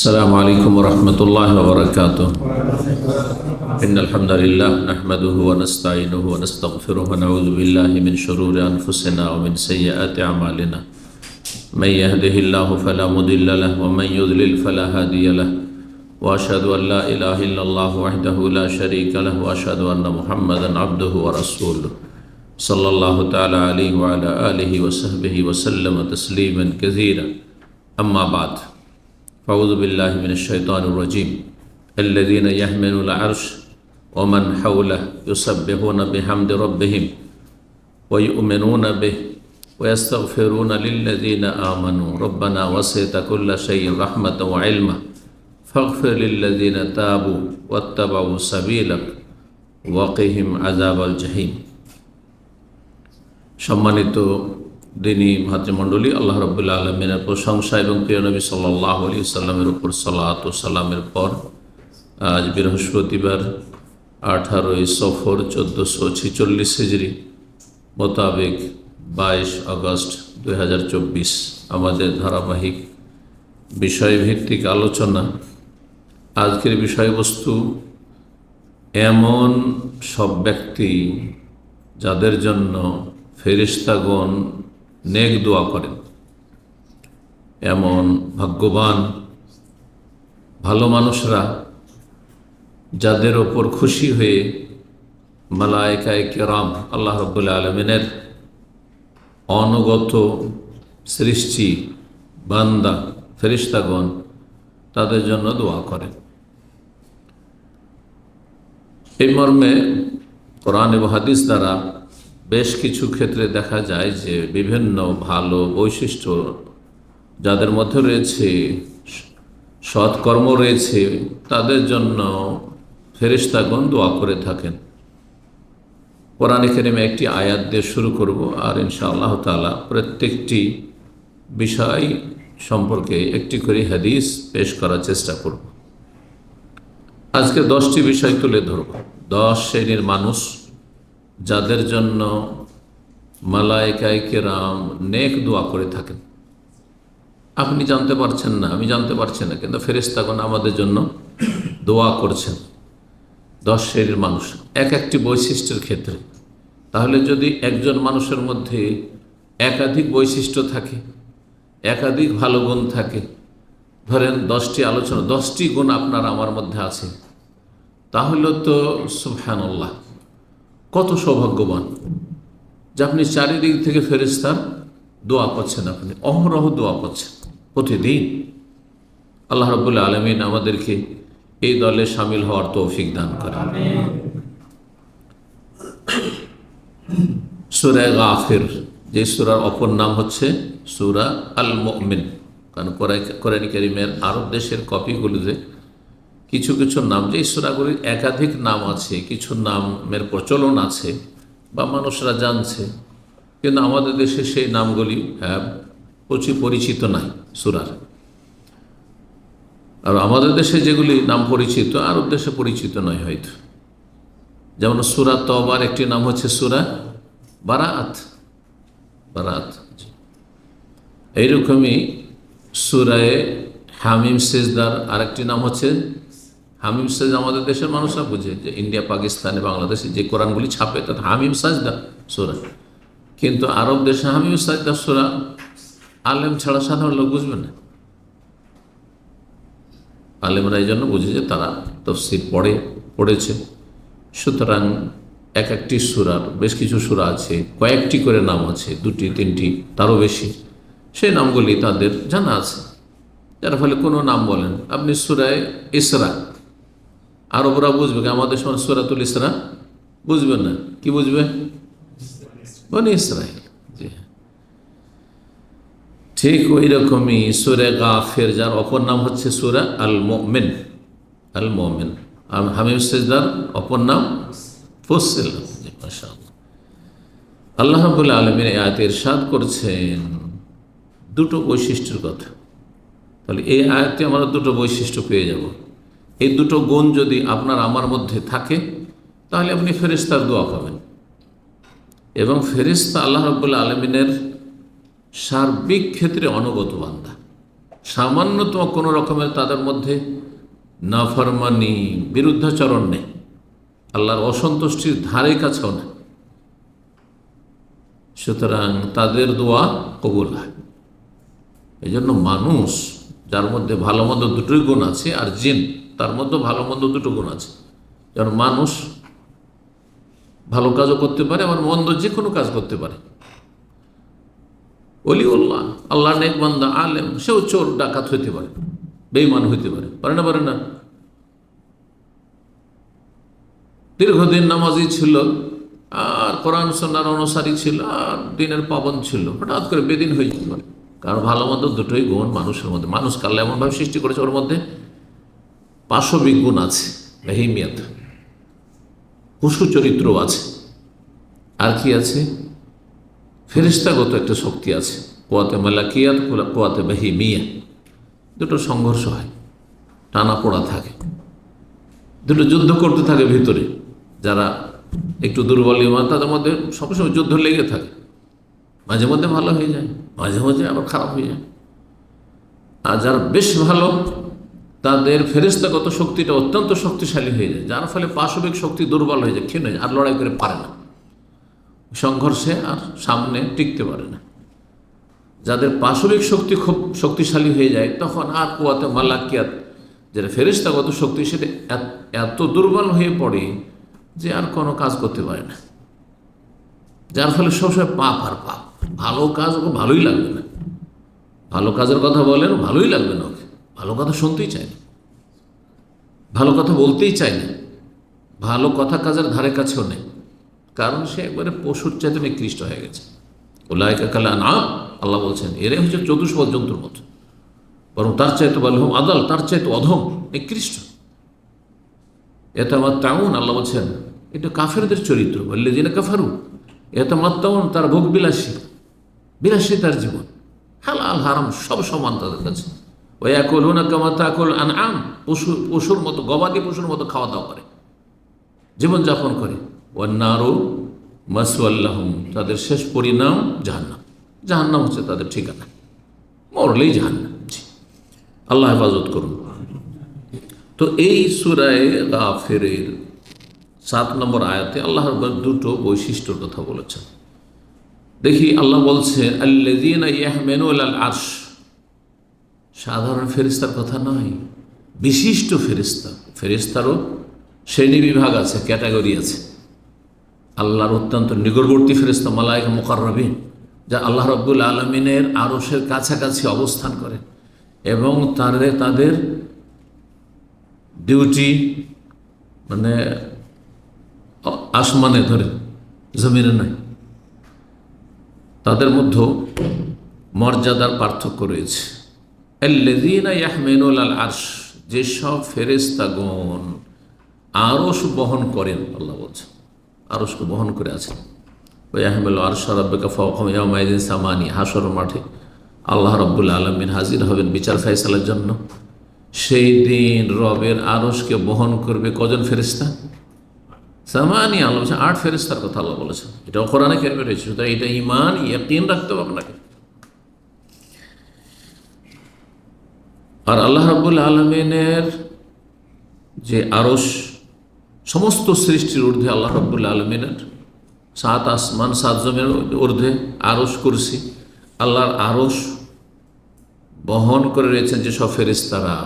السلام عليكم ورحمة الله وبركاته. إن الحمد لله نحمده ونستعينه ونستغفره ونعوذ بالله من شرور أنفسنا ومن سيئات أعمالنا. من يهده الله فلا مضل له ومن يضلل فلا هادي له. وأشهد أن لا إله إلا الله وحده لا شريك له وأشهد أن محمدا عبده ورسوله صلى الله تعالى عليه وعلى آله وصحبه وسلم تسليما كثيرا. أما بعد، أعوذ بالله من الشيطان الرجيم. الذين يحملون العرش ومن حوله يسبحون بحمد ربهم ويؤمنون به ويستغفرون للذين آمنوا ربنا وسعت كل شيء رحمة وعلما فاغفر للذين تابوا واتبعوا سبيلك وقهم عذاب الجحيم. সম্মানিত দিনী ভাতৃমণ্ডলী, আল্লাহ রাব্বুল আলামিনের প্রশংসা এবং প্রিয় নবী সাল্লাল্লাহু আলাইহি সাল্লামের উপর সালাত ও সালামের পর আজ বৃহস্পতিবার 18 সফর 1446 হিজরি মোতাবেক 22 আগস্ট 2024 আমাদের ধারাবাহিক বিষয়ভিত্তিক আলোচনা। আজকের বিষয়বস্তু এমন সব ব্যক্তি যাদের জন্য ফেরেশতাগণ নেক দোয়া করেন, এমন ভাগ্যবান ভালো মানুষরা যাদের ওপর খুশি হয়ে মালায়েকায়ে কেরাম আল্লাহ রাব্বুল আলামিনের অনগত সৃষ্টি বান্দা ফেরেশতাগণ তাদের জন্য দোয়া করেন। এই মর্মে কোরআন এবং হাদিস দ্বারা বেশ কিছু ক্ষেত্রে দেখা যায় যে বিভিন্ন ভালো বৈশিষ্ট্য যাদের মধ্যে রয়েছে, সৎকর্ম রয়েছে, তাদের জন্য ফেরেশতাগণ দোয়া করে থাকেন। কোরআনে কারিমে একটি আয়াত দিয়ে শুরু করব, আর ইনশাআল্লাহ তাআলা প্রত্যেকটি বিষয় সম্পর্কে একটি করে হাদিস পেশ করার চেষ্টা করব। আজকে 10টি বিষয় তুলে ধরব। 10 শ্রেণীর মানুষ যাদের জন্য মালায়েকায়ে কেরাম নেক দোয়া করে থাকেন। আপনি জানতে পারছেন না, আমি জানতে পারছি না, কিন্তু ফেরেশতাগণ আমাদের জন্য দোয়া করছেন। 10 শ্রেণীর মানুষ এক একটি বৈশিষ্ট্যের ক্ষেত্রে। তাহলে যদি একজন মানুষের মধ্যে একাধিক বৈশিষ্ট্য থাকে, একাধিক ভালো গুণ থাকে, ধরেন 10টি আলোচনা, 10টি গুণ আপনার আমার মধ্যে আছে, তাহলে তো সুবহানাল্লাহ, কত সৌভাগ্যবান যে আপনি চারিদিক থেকে ফেরেশতার দোয়া পাচ্ছেন, আপনি অহরহ দোয়া পাচ্ছেন প্রতিদিন। আল্লাহ রাব্বুল আলামিন আমাদেরকে এই দলে শামিল হওয়ার তৌফিক দান করেন। সূরা গাফির, যে সূরার অপর নাম হচ্ছে সূরা আল মুমিন, কারণ কোরআন কারীমের আরব দেশের কপিগুলোতে কিছু কিছু নাম, যে সূরাগুলির একাধিক নাম আছে, কিছু নামের প্রচলন আছে বা মানুষরা জানছে, কিন্তু আমাদের দেশে সেই নামগুলি প্রচুর পরিচিত নাই সূরার। আর আমাদের দেশে যেগুলি নাম পরিচিত আরব দেশে পরিচিত নয় হয়তো। যেমন সূরা তওবার একটি নাম হচ্ছে সূরা বারাআত, বারাআত। এইরকমই সূরায়ে হামিম সেজদার আরেকটি নাম হচ্ছে হামিম সাজদা। আমাদের দেশের মানুষরা বুঝে যে ইন্ডিয়া, পাকিস্তানে, বাংলাদেশে যে কোরআনগুলি ছাপে তাতে হামিম সাজদা সূরা, কিন্তু আরব দেশে হামিম সাজদা সূরা আলেম ছাড়া সাধারণ লোক বুঝবে না। আলেমরা এই জন্য বুঝে যে তারা তাফসীর পড়েছে। সুতরাং এক একটি সূরার বেশ কিছু সূরা আছে, কয়েকটি করে নাম আছে, 2টি 3টি তারও বেশি, সেই নামগুলি তাদের জানা আছে। যার ফলে কোনো নাম বলেন আপনি সূরায়ে ইসরা, আরবরা বুঝবে, আমাদের সময় সূরাতুল ইসরা বুঝবেন না। কি বুঝবে? বনি ইসরাইল। জি, ঠিক ওই রকমই সূরা গাফির, যার অপর নাম হচ্ছে সূরা আল মুমিন। আল মুমিন হামিম সেজদার অপর নাম ফুসসিলাত। জি, মাশাআল্লাহ। আল্লাহ রাব্বুল আলামিন এই আয়াতে ইরশাদ করছেন 2টো বৈশিষ্ট্যের কথা। তাহলে এই আয়াতে আমরা 2টো বৈশিষ্ট্য পেয়ে যাব। এই 2টো গুণ যদি আপনার আমার মধ্যে থাকে তাহলে আপনি ফেরেশতার দোয়া পাবেন। এবং ফেরেশতা আল্লাহ রাব্বুল আলামিনের সার্বিক ক্ষেত্রে অনুগত বান্দা। সামান্যতম কোনো রকমের তাদের মধ্যে নাফরমানি, বিরুদ্ধাচরণ নেই, আল্লাহর অসন্তুষ্টির ধারে কাছেও না। সুতরাং তাদের দোয়া কবুল হয়। এই জন্য মানুষ যার মধ্যে ভালো মন্দ দুটোই গুণ আছে, আর জিন তার মধ্যে ভালো মন্দ দুটো গুণ আছে। যেমন মানুষ ভালো কাজও করতে পারে, আবার মন্দ যে কোনো কাজ করতে পারে। ওলিউল্লাহ, আল্লাহ নেক বান্দা, আলেম, সেও চোর ডাকাত হইতে পারে, বেঈমান হইতে পারে, পারে না? পারে না? দীর্ঘদিন নামাজি ছিল, আর কোরআন সুন্নাহর অনুসারী ছিল, আর দিনের পাবন ছিল, হঠাৎ করে বেদিন হয়ে যেতে পারে। কারণ ভালো মন্দ দুটোই গুণ মানুষের মধ্যে। মানুষকে আল্লাহ এমনভাবে সৃষ্টি করেছে, ওর মধ্যে পাশবিক গুণ আছে, বেহিমিয়াত, পশু চরিত্র আছে, আর কি আছে? ফেরেশতাগত একটা শক্তি আছে, কুওয়াতে মালাকিয়াত, কুওয়াতে বেহিমিয়া। দুটো সংঘর্ষ হয়, টানা পোড়া থাকে, দুটো যুদ্ধ করতে থাকে ভিতরে। যারা একটু দুর্বল ইমান, তাদের মধ্যে সবসময় যুদ্ধ লেগে থাকে। মাঝে মধ্যে ভালো হয়ে যায়, মাঝে মাঝে আবার খারাপ হয়ে যায়। আর যারা বেশ ভালো, তাদের ফেরেশতাগত শক্তিটা অত্যন্ত শক্তিশালী হয়ে যায়, যার ফলে পাশবিক শক্তি দুর্বল হয়ে যায়, ক্ষীণ হয়ে যায়, আর লড়াই করে পারে না, সংঘর্ষে আর সামনে টিকতে পারে না। যাদের পাশবিক শক্তি খুব শক্তিশালী হয়ে যায়, তখন আর কুওয়াতে মালাকিয়াত, যেটা ফেরেশতাগত শক্তি, সেটা এত দুর্বল হয়ে পড়ে যে আর কোনো কাজ করতে পারে না, যার ফলে সবসময় পাপ আর পাপ। ভালো কাজ ওকে ভালোই লাগবে না, ভালো কাজের কথা বলেন ভালোই লাগবে না, ওকে ভালো কথা শুনতেই চায় না, ভালো কথা বলতেই চায় না, ভালো কথা কাজের ধারে কাছেও নেই। কারণ সে একবারে পশুর চাইতে নিকৃষ্ট হয়ে গেছে। উলাইকা কাল আনআম, আল্লাহ বলছেন এরাই হচ্ছে চতুষ্পদ জন্তুর মতো, বরং তার চাইতে বালহুম আদাল, তার চাইতে অধম, নিকৃষ্ট। ইয়াতামাত্তাউন, আল্লাহ বলছেন এটা কাফেরদের চরিত্র। আল্লাযীনা কাফারু ইয়াতামাত্তাউন, তার ভোগ বিলাসী, বিলাসী তার জীবন, হালাল হারাম সব সমান তাদের কাছে। ওয়া ইয়াকুলুনা কামা তাকুল আনআম, পশুর মতো, গবাদি পশুর মতো খাওয়া দাওয়া করে, জীবনযাপন করে। ওয়ান নারু মাসওয়াল লাহুম, তাদের শেষ পরিণাম জাহান্নাম। জাহান্নাম হচ্ছে তাদের ঠিকানা, মরলেই জাহান্নাম। আল্লাহ হেফাজত করুন। তো এই সূরায়ে গাফিরের 7 নম্বর আয়াতে আল্লাহ দুটো বৈশিষ্ট্যর কথা বলেছেন। দেখি, আল্লাহ বলছে আল্লাযীনা ইয়াহমিলুনাল আরশ, সাধারণ ফেরেশতার কথা নয়, বিশিষ্ট ফেরেশতা। ফেরেশতারও শ্রেণী বিভাগ আছে, ক্যাটাগরি আছে। আল্লাহর অত্যন্ত নিকটবর্তী ফেরেশতা মালায়েকা মুকাররাবিন, যা আল্লাহ রাব্বুল আলামিনের আরশের কাছাকাছি অবস্থান করে, এবং তাদের ডিউটি মানে আসমানে ধরে, জমিনে নয়। তাদের মধ্যে মর্যাদার পার্থক্য রয়েছে। আল্লাযীনা ইয়াহমিলুনাল আরশ, যেসব ফেরেশতাগণ আরশ বহন করেন, আল্লাহ বলছেন আরশকে বহন করে আছেন। ওয়া ইয়াহমিলু আরশা রাব্বিকা ফাওকাহুম ইয়াওমাইযিন সামানিয়া, হাসর মাঠে আল্লাহ রাব্বুল আলামিন হাজির হবেন বিচার ফায়সালার জন্য। সেই দিন রবের আরশকে বহন করবে কজন ফেরেশতা? সামানিয়া, আল্লাহ বলছেন 8 ফেরেশতার কথা আল্লাহ বলেছেন। এটাও কোরআনে কারিমে রয়েছে। সুতরাং এটা ঈমান, ইয়াকিন রাখতে হবে আপনাকে। আর আল্লাহ রাব্বুল আলামিনের যে আরশ, সমস্ত সৃষ্টির ঊর্ধ্বে আল্লাহ রাব্বুল আলামিনের 7 আসমান 7 জমিনের ঊর্ধ্বে আরশ, কুরসি। আল্লাহর আরশ বহন করে রয়েছেন যেসব ফেরেশতারা,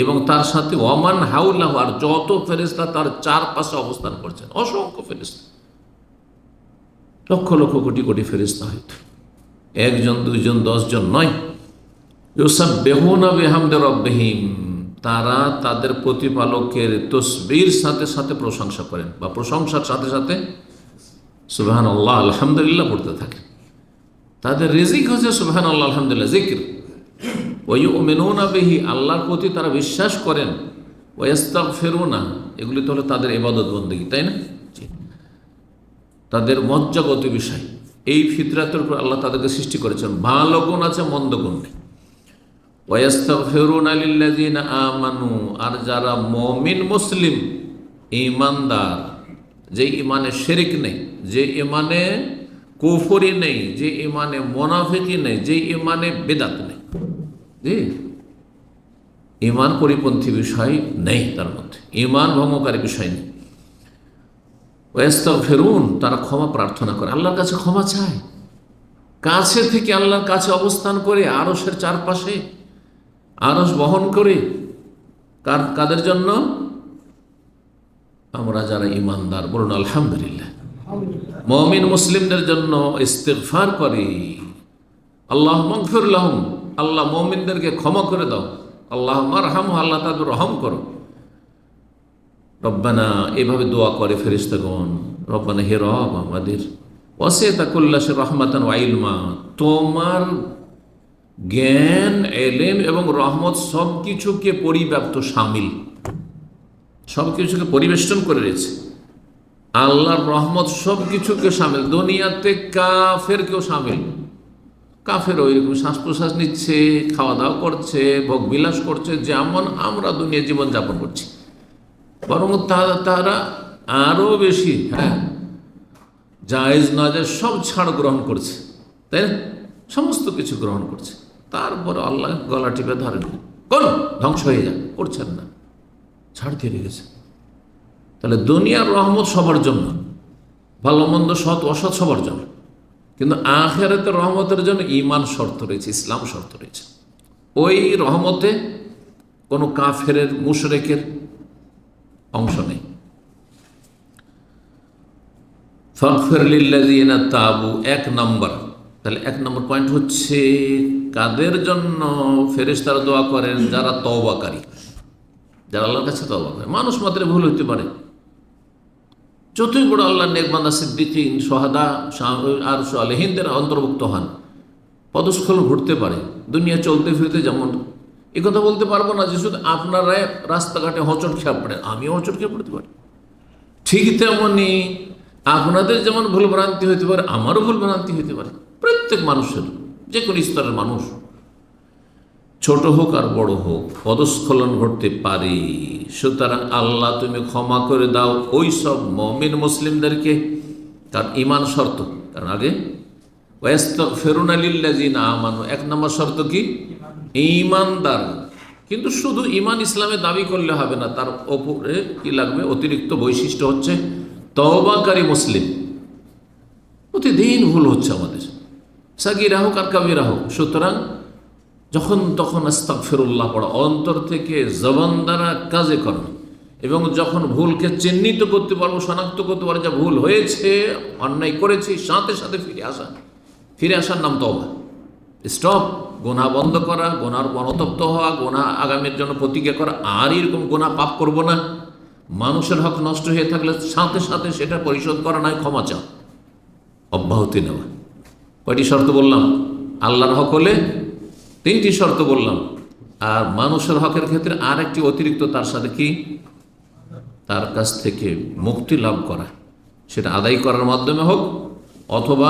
এবং তার সাথে ওয়ামান হাউলাহু, আর যত ফেরেশতা তার চারপাশে অবস্থান করছেন, অসংখ্য ফেরেশতা, লক্ষ লক্ষ কোটি কোটি ফেরেশতা, হয়তো 1 জন 2 জন 10 জন নয়। ইউসাব্বিহুনা বিহামদি রাব্বিহিম, তারা তাদের প্রতিপালকের তসবির সাথে সাথে প্রশংসা করেন, বা প্রশংসার সাথে সাথে সুবহানাল্লাহ আলহামদুলিল্লাহ পড়তে থাকে। তাদের রিজিক হচ্ছে সুবহানাল্লাহ আলহামদুলিল্লাহ জিকির। ওয়া ইউমিনুনা বিহি, আল্লাহর প্রতি তারা বিশ্বাস করেন। ওয়া ইস্তাগফিরুনা, এগুলি তো হলো তাদের ইবাদত বন্দেগী, তাই না? তাদের মজ্জাগত বিষয়, এই ফিতরাতের উপর আল্লাহ তাদেরকে সৃষ্টি করেছেন। ভালো গুণ আছে, মন্দ গুণ নেই। ওয়া ইস্তাগফিরুনা লিল্লাযীনা আমানু, আর যারা মুমিন মুসলিম ঈমানদার, যে ঈমানে শিরক নেই, যে ঈমানে কুফরি নেই, যে ঈমানে মুনাফিকি নেই, যে ঈমানে বিদআত নেই, জি ইমান পরিপন্থী বিষয় নেই, তার মধ্যে ইমান ভঙ্গকারী বিষয় নেই। ওয়াস্তাগফিরুন, তারা ক্ষমা প্রার্থনা করে, আল্লাহর কাছে ক্ষমা চায়, কাছে থেকে আল্লাহর কাছে অবস্থান করে আরশের চারপাশে আরশ বহন করে। কাদের জন্য? আমরা যারা ইমানদার, বলুন আলহামদুলিল্লাহ। মুমিন মুসলিমদের জন্য ইস্তিগফার করে, আল্লাহ মাগফির লাহুম, আল্লাহ মুমিনদেরকে ক্ষমা করে দাও, আল্লাহ মারহামহু, আল্লাহ তাদের রহম করো। রব্বানা, এভাবে দোয়া করে ফেরেশতাগণ, রব্বানা, হে রব আমাদের, ওয়াসি'তা কুল্লা শাইইন রাহমাতান ওয়া ইলমা, তোমার জ্ঞান, এলেম এবং রহমত সব কিছুকে পরিব্যাপ্ত, শামিল, সব কিছুকে পরিবেষ্টন করে রয়েছে। আল্লাহর রহমত সব কিছুকে শামিল, দুনিয়াতে কাফেরকেও শামিল। কাফের ওইরকম শ্বাস প্রশ্বাস নিচ্ছে, খাওয়া দাওয়া করছে, ভোগ বিলাস করছে, যেমন আমরা দুনিয়া জীবন যাপন করছি, বরং তারা আরও বেশি, হ্যাঁ, জায়েজ নাজেজ সব ছাড় গ্রহণ করছে, তাই না? সমস্ত কিছু গ্রহণ করছে, তারপরে আল্লাহ গলা টিপে ধরেন, কোন ধ্বংস হয়ে যায়, করছেন না, ছাড় দিয়ে রেখেছে। তাহলে দুনিয়ার রহমত সবার জন্য, ভালো মন্দ সৎ অসৎ সবার জন্য, কিন্তু আখিরাতের রহমতের জন্য ঈমান শর্ত রয়েছে, ইসলাম শর্ত রয়েছে। ওই রহমতে কোনো কাফেরের, মুশরিকের অংশ নেই। ফাগফির লিল্লাযিনা তাবু, এক নম্বর। তাহলে এক নম্বর পয়েন্ট হচ্ছে কাদের জন্য ফেরেশতারা দোয়া করেন? যারা তওবাকারী, যারা আল্লাহর কাছে তওবা করে। মানুষ মাত্রে ভুল হইতে পারে, যতই বড় আল্লাহর নেক বান্দা, সিদ্দিকিন, সোহাদা আর সালেহিনদের অন্তর্ভুক্ত হন, পদস্খলন ঘটতে পারে। দুনিয়া চলতে ফিরতে যেমন, এ কথা বলতে পারবো না যে শুধু আপনারা রাস্তাঘাটে হোঁচট খেয়ে পড়েন, আমিও হোঁচট খেয়ে পড়তে পারি। ঠিক তেমনই আপনাদের যেমন ভুল ভ্রান্তি হইতে পারে, আমারও ভুল ভ্রান্তি হইতে পারে, প্রত্যেক মানুষের, যে কোনো স্তরের মানুষ, ছোট হোক আর বড় হোক, পদস্খলন ঘটতে পারে। সুতরাং আল্লাহ তুমি ক্ষমা করে দাও ওই সব মুমিন মুসলিমদেরকে, তার ঈমান শর্ত। কারণ আগে ওয়াস্তাগফিরুনা লিল্লাযিনা আমানু, এক নম্বর শর্ত কি? ঈমানদার। কিন্তু শুধু ঈমান ইসলামে দাবি করলে হবে না, তার ওপরে কি লাগবে? অতিরিক্ত বৈশিষ্ট্য হচ্ছে তওবাকারী মুসলিম। প্রতিদিন ভুল হচ্ছে আমাদের, সাগীরা হোক আর কাবীরা হোক। সুতরাং যখন তখন আস্তাগফিরুল্লাহ পড়া, অন্তর থেকে জবান দ্বারা কাজে করা, এবং যখন ভুলকে চিহ্নিত করতে পারবো, শনাক্ত করতে পারবো, যা ভুল হয়েছে, অন্যায় করেছি, সাথে সাথে ফিরে আসা। ফিরে আসার নাম তওবা। স্টপ, গুনাহ বন্ধ করা, গুনাহর অনুতপ্ত হওয়া, গুনাহ আগামীর জন্য প্রতিজ্ঞা করা, আর এরকম গুনাহ পাপ করব না। মানুষের হক নষ্ট হয়ে থাকলে সাথে সাথে সেটা পরিশোধ করা, নয় ক্ষমা চাও, অব্যাহতি নেওয়া। কয়টি শর্ত বললাম? আল্লাহর হক হলে 3টি শর্ত বললাম, আর মানুষের হকের ক্ষেত্রে আর একটি অতিরিক্ত, তার সাথে কি? তার কাছ থেকে মুক্তি লাভ করা, সেটা আদায় করার মাধ্যমে হোক অথবা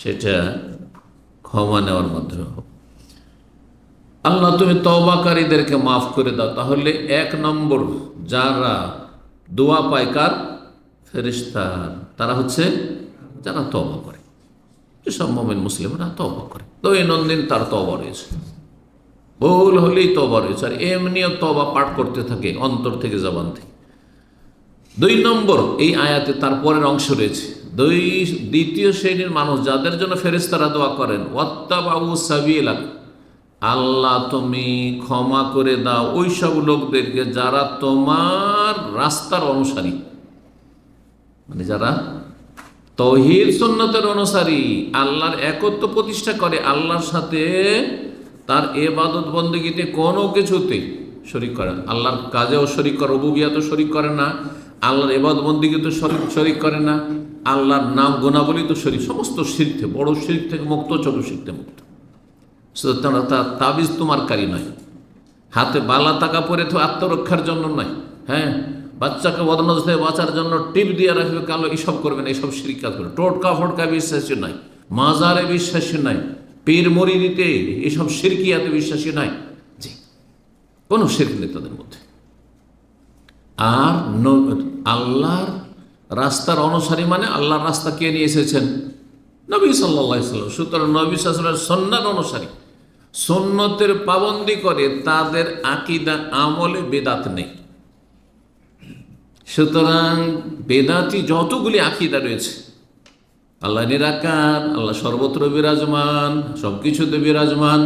সেটা ক্ষমা নেওয়ার মাধ্যমে হোক। আল্লাহ তুমি তওবাকারীদেরকে মাফ করে দাও। তাহলে এক নম্বর যারা দোয়া পায় কার? ফেরেশতার। তারা হচ্ছে যারা তওবা করে, যেসব মুমিন মুসলিমরা তওবা করে, দৈনন্দিন তার তওবা রয়েছে, ভুল হলেই তওবা রয়েছে, আর এমনিও তওবা পাঠ করতে থাকে অন্তর থেকে, জবান থেকে। 2 নম্বর, এই আয়াতে তারপরের অংশ রয়েছে, দ্বিতীয় শ্রেণীর মানুষ যাদের জন্য ফেরেশতারা দোয়া করেন, ওয়াত্তাবাউ সাবিলাক, আল্লাহ তুমি ক্ষমা করে দাও ওই সব লোকদেরকে যারা তোমার রাস্তার অনুসারী, মানে যারা তাওহীদ সুন্নতের অনুসারী, আল্লাহর একত্ব প্রতিষ্ঠা করে, আল্লাহর সাথে তার ইবাদত বন্দেগীতে কোনো কিছুতে শরীক করে, আল্লাহর কাজেও শরীক করে, রুবুবিয়াতেও শরীক করে না, আল্লাহর ইবাদত বন্দেগীতে শরীক করে না, আল্লাহর নাম গুণাবলী তো শরীক, সমস্ত শিরক থেকে, বড় শিরক থেকে মুক্ত, ছোট শিরক থেকে মুক্ত। সুতরাং তাবিজ তোমার কারি নয়, হাতে বালা টাকা পরে তো আত্মরক্ষার জন্য নয়, হ্যাঁ, বাচ্চাকে বদনজর থেকে বাঁচার জন্য টিপ দিয়ে রাখবে কালো, এসব করবে না, এইসব শিরক কাজ করে। টোটকা ফটকা বিশ্বাসী নাই, মাজারে বিশ্বাসী নাই, পীর মুরিদিতে এসব শিরকিয়াতে বিশ্বাসী নাই, জি, কোনো শিরক নেই তাদের মধ্যে। আর আল্লাহর রাস্তার অনুসারী মানে আল্লাহর রাস্তা কে নিয়ে এসেছেন? নবী সাল্লাল্লাহু আলাইহি ওয়াসাল্লাম। সুতরাং নবী সাল্লাল্লাহু আলাইহি ওয়াসাল্লামের সুন্নাত অনুসারী, সুন্নতের পাবন্দি করে তাদের আকীদা আমলে বেদাত নেই। সুতরাং বেদাতি যতগুলি আকীদা রয়েছে, আল্লাহ নিরাকার, আল্লাহ সর্বত্র বিরাজমান, সব কিছুতে বিরাজমান,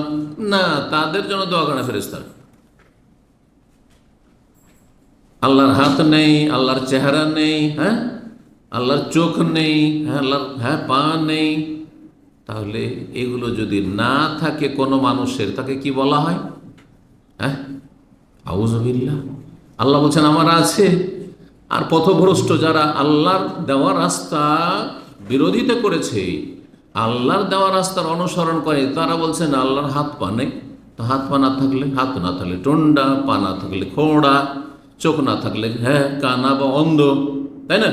না, তাদের জন্য দোয়া করে না ফেরেশতারা। আল্লাহর হাত নেই, আল্লাহর চেহারা নেই, হ্যাঁ, আল্লাহর চোখ নেই, হ্যাঁ, আল্লাহর পা নেই, তাহলে এগুলো যদি না থাকে কোনো মানুষের, তাকে কি বলা হয়? হ্যাঁ, আউযুবিল্লাহ। আল্লাহ বলছেন আমার আছে। আর পথভ্রষ্ট যারা আল্লাহর দেওয়া রাস্তা বিরোধিতা করেছে, আল্লাহর দেওয়া রাস্তার অনুসরণ করে, তারা বলছেন আল্লাহর হাত পা নেই। তো হাত পা না থাকলে, হাত না থাকলে টন্ডা, পা না থাকলে খোঁড়া, চোখ না থাকলে কানা বা অন্ধ, তাই না?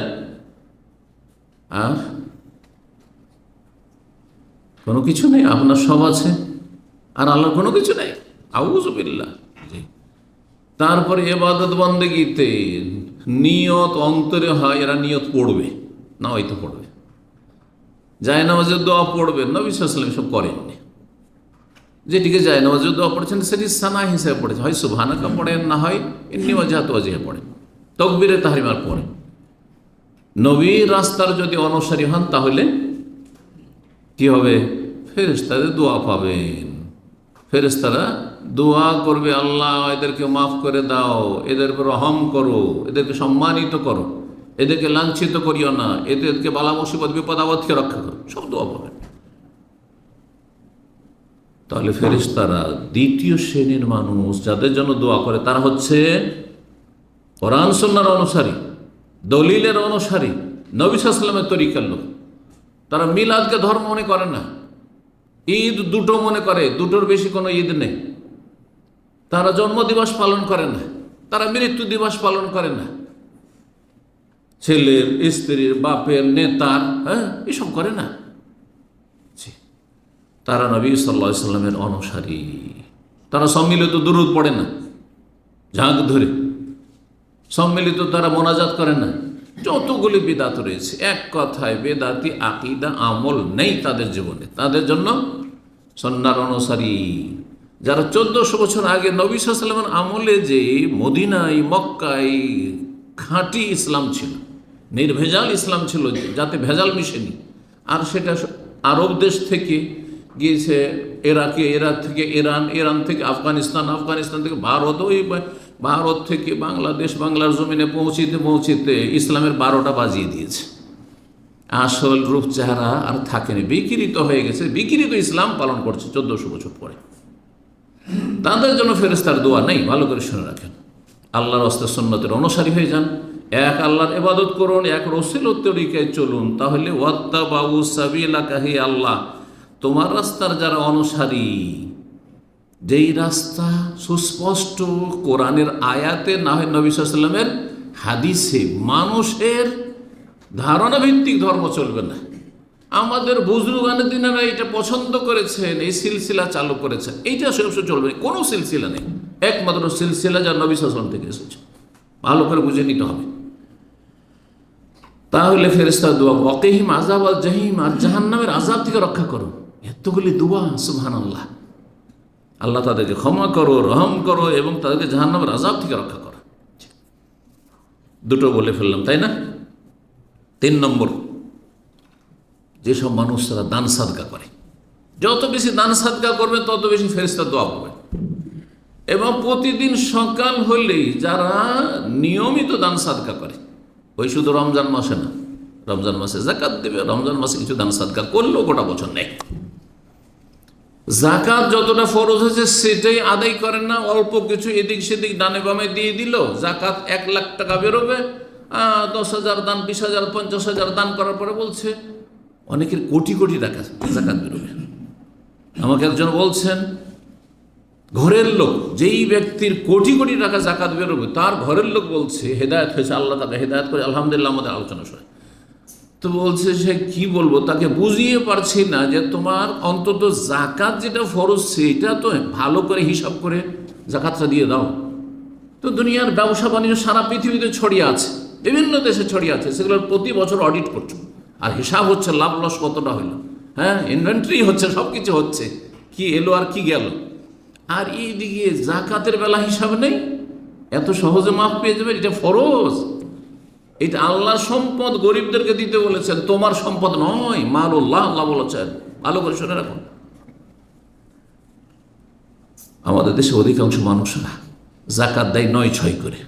আর কোনো কিছু নেই, আপনার সব আছে আর আল্লাহর কোনো কিছু নেই। আউযুবিল্লাহ। তারপরে ইবাদত বন্দেগীতে নিয়ত অন্তরে হয়, এরা নিয়ত পড়বে না, হয়তো পড়বে, জায়নামাজের দোয়া পড়বে, নবী সাল্লাল্লাহু আলাইহি ওয়াসাল্লাম সব করেননি। যেটিকে জায়নামাজের দোয়া পড়েছেন সেটি সানা হিসেবে পড়েছে, হয় সুবহানাকা পড়েন, না হয় ইন্নী ওয়াজহাতু ওয়াজহিয়া পড়েন, তাকবীরে তাহরিমার পড়েন। নবীর রাস্তার যদি অনুসারী হন তাহলে কি হবে? ফেরেশতাদের দোয়া পাবেন। ফেরেশতারা দোয়া করবে, আল্লাহ এদেরকে মাফ করে দাও, এদের উপর রহম করো, এদেরকে সম্মানিত করো, এদেরকে লাঞ্ছিত করিও না, এদেরকে বালা মুসিবত বিপদ আপদ থেকে রক্ষা করো, সব দোয়া পাবেন। তাহলে ফেরেশতারা দ্বিতীয় শ্রেণীর মানুষ যাদের জন্য দোয়া করে, তারা হচ্ছে কোরআন সুন্নাহর অনুসারী, দলিলের অনুসারী, নবী সাল্লাল্লাহু আলাইহি ওয়াসাল্লামের তরিকার লোক। তারা মিলাদকে ধর্ম মনে করে না, ঈদ দুটো মনে করে, দুটোর বেশি কোনো ঈদ নেই। তারা জন্মদিবস পালন করে না, তারা মৃত্যু দিবস পালন করে না, ছেলের, স্ত্রীর, বাপের, নেতার, এসব করে না। তারা নবী সাল্লাল্লাহু আলাইহি ওয়াসাল্লামের অনুসারী। তারা সম্মিলিত দুরূদ পড়ে না, ঝাঁক ধরে সম্মিলিত তারা মোনাজাত করে না। যতগুলি বিদাত রয়েছে, এক কথায় বেদাতি আকীদা আমল নেই তাদের জীবনে। তাদের জন্য সুন্নাহর অনুসারী যারা 1400 বছর আগে নবী সাল্লাল্লাহু আলাইহি ওয়াসাল্লামের আমলে যে মদিনায়, মক্কায় খাঁটি ইসলাম ছিল, নির্ভেজাল ইসলাম ছিল, যাতে ভেজাল মিশেনি, আর সেটা আরব দেশ থেকে গিয়েছে ইরাকে, ইরাক থেকে ইরান, ইরান থেকে আফগানিস্তান, আফগানিস্তান থেকে ভারত, ওই ভারত থেকে বাংলাদেশ, বাংলার জমিনে পৌঁছিতে পৌঁছিতে ইসলামের 12টা বাজিয়ে দিয়েছে। আসল রূপ চেহারা আর থাকেনি, বিকৃত হয়ে গেছে, বিকৃত ইসলাম পালন করছে 1400 বছর পরে। তাদের জন্য ফেরেশতার দোয়া নেই। ভালো করে শুনে রাখেন, আল্লাহর রাস্তা সুন্নতের অনুসারী হয়ে যান, এক আল্লাহর ইবাদত করুন, এক রাসূলের তরিকায় চলুন, তাহলে ওয়াত্তাবাউ সাবিলাকা, হে আল্লাহ তোমার রাস্তার যারা অনুসারী, যেই রাস্তা সুস্পষ্ট কোরআনের আয়াতে, না হয় নবী সাল্লাল্লাহু আলাইহি ওয়াসাল্লামের হাদিসে, মানুষের ধারণা ভিত্তিক ধর্ম চলবে না। আমাদের বুজুর্গানের দিনেরা এটা পছন্দ করেছেন, এই সিলসিলা চালু করেছেন, এইটা সবসময় চলবে না। কোনো সিলসিলা নেই, একমাত্র সিলসিলা যা নবী সাল্লাল্লাহু আলাইহি ওয়াসাল্লাম থেকে এসেছে। ভালো করে বুঝে নিতে হবে। তাহলে ফেরেশতার দোয়া, ওয়াকিহিম আযাবাল জাহিম, আর জাহান্নামের আযাব থেকে রক্ষা করো। এতগুলি দোয়া, সুবহানাল্লাহ। আল্লাহ তাদেরকে ক্ষমা করো, রহম করো, এবং তাদেরকে জাহান্নামের আযাব থেকে রক্ষা করো। দুটো বলে ফেললাম, তাই না? 3 নম্বর, যেসব মানুষরা দান সাদকা করে, যত বেশি দান সাদকা করবে তত বেশি ফেরেশতা দোয়া পাবে। এবং প্রতিদিন সকাল হলেই যারা নিয়মিত দান সাদকা করে, ওই শুধু রমজান মাসে না, রমজান মাসে যাকাত দেবে, রমজান মাসে কিছু দান সাদকা করলেও গোটা বছর নেই। যাকাত যতটা ফরজ হয়েছে সেটাই আদায় করেন না, অল্প কিছু এদিক সেদিক ডানে বামে দিয়ে দিল, যাকাত 1 লাখ টাকা বেরোবে, 10,000 দান, 20,000, 50,000 দান করার পরে বলছে অনেকের কোটি কোটি টাকা যাকাত বেরোবে। আমাকে একজন বলছেন, ঘরের লোক, যেই ব্যক্তির কোটি কোটি টাকা যাকাত বেরোবে, তার ঘরের লোক বলছে হেদায়েত হয়েছে, আল্লাহ তাকে হেদায়েত করে, আলহামদুলিল্লাহ। আমাদের আলোচনা শুনে তো বলছে, সে কি বলবো, তাকে বুঝিয়ে পারছি না যে তোমার অন্তত যাকাত যেটা ফরজ সেটা তো ভালো করে হিসাব করে যাকাতটা দিয়ে দাও। তো দুনিয়ার ব্যবসা বাণিজ্য সারা পৃথিবীতে ছড়িয়ে আছে, বিভিন্ন দেশে ছড়িয়ে আছে, সেগুলোর প্রতি বছর অডিট করছো, আর হিসাব হচ্ছে লাভ লস কতটা হলো, ইনভেন্টরি হচ্ছে, সব কিছু হচ্ছে, কি এলো আর কি গেল। আর এইদিকে জাকাতের বেলা হিসাব নেই, এত সহজে মাফ পেয়ে যাবে। এটা ফরজ, এটা আল্লাহর সম্পদ গরিবদেরকে দিতে বলেছেন, তোমার সম্পদ নয়। মালুল্লাহ, আল্লাহ বলেছেন। ভালো করে শুনে রাখুন, আমাদের দেশে অধিকাংশ মানুষরা জাকাত দেয় 9-6 করে।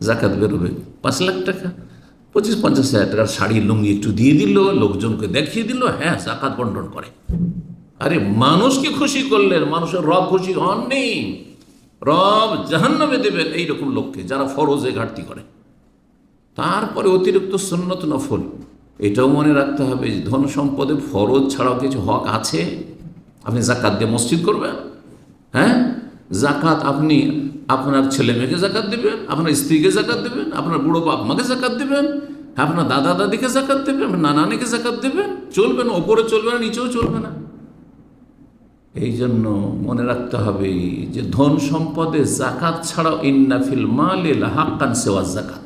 জাকাত বেরোবে 5 লাখ টাকা, 25-50 হাজার টাকার শাড়ি লুঙ্গি একটু দিয়ে দিল, লোকজনকে দেখিয়ে দিল, হ্যাঁ জাকাত বন্টন করে। আরে মানুষকে খুশি করলেন, মানুষের রব খুশি হননি। রব জাহান্নামে দেবেন এইরকম লোককে যারা ফরজে ঘাটতি করে। তারপরে অতিরিক্ত সুন্নত নফল, এটাও মনে রাখতে হবে যে ধন সম্পদে ফরজ ছাড়াও কিছু হক আছে। আপনি জাকাত দিয়ে মসজিদ করবেন, হ্যাঁ জাকাত আপনি আপনার ছেলে মেয়েকে জাকাত দেবেন, আপনার স্ত্রীকে জাকাত দেবেন, আপনার বুড়ো বাপ মাকে জাকাত দেবেন, আপনার দাদা দাদিকে জাকাত দেবেন, আপনার নানানিকে জাকাত দেবেন। চলবে না, ওপরে চলবে না, নিচেও চলবে না। এই জন্য মনে রাখতে হবে যে ধন সম্পদে জাকাত ছাড়াও ইন্না ফিল মালি লাহাক্কান সিওয়া জাকাত,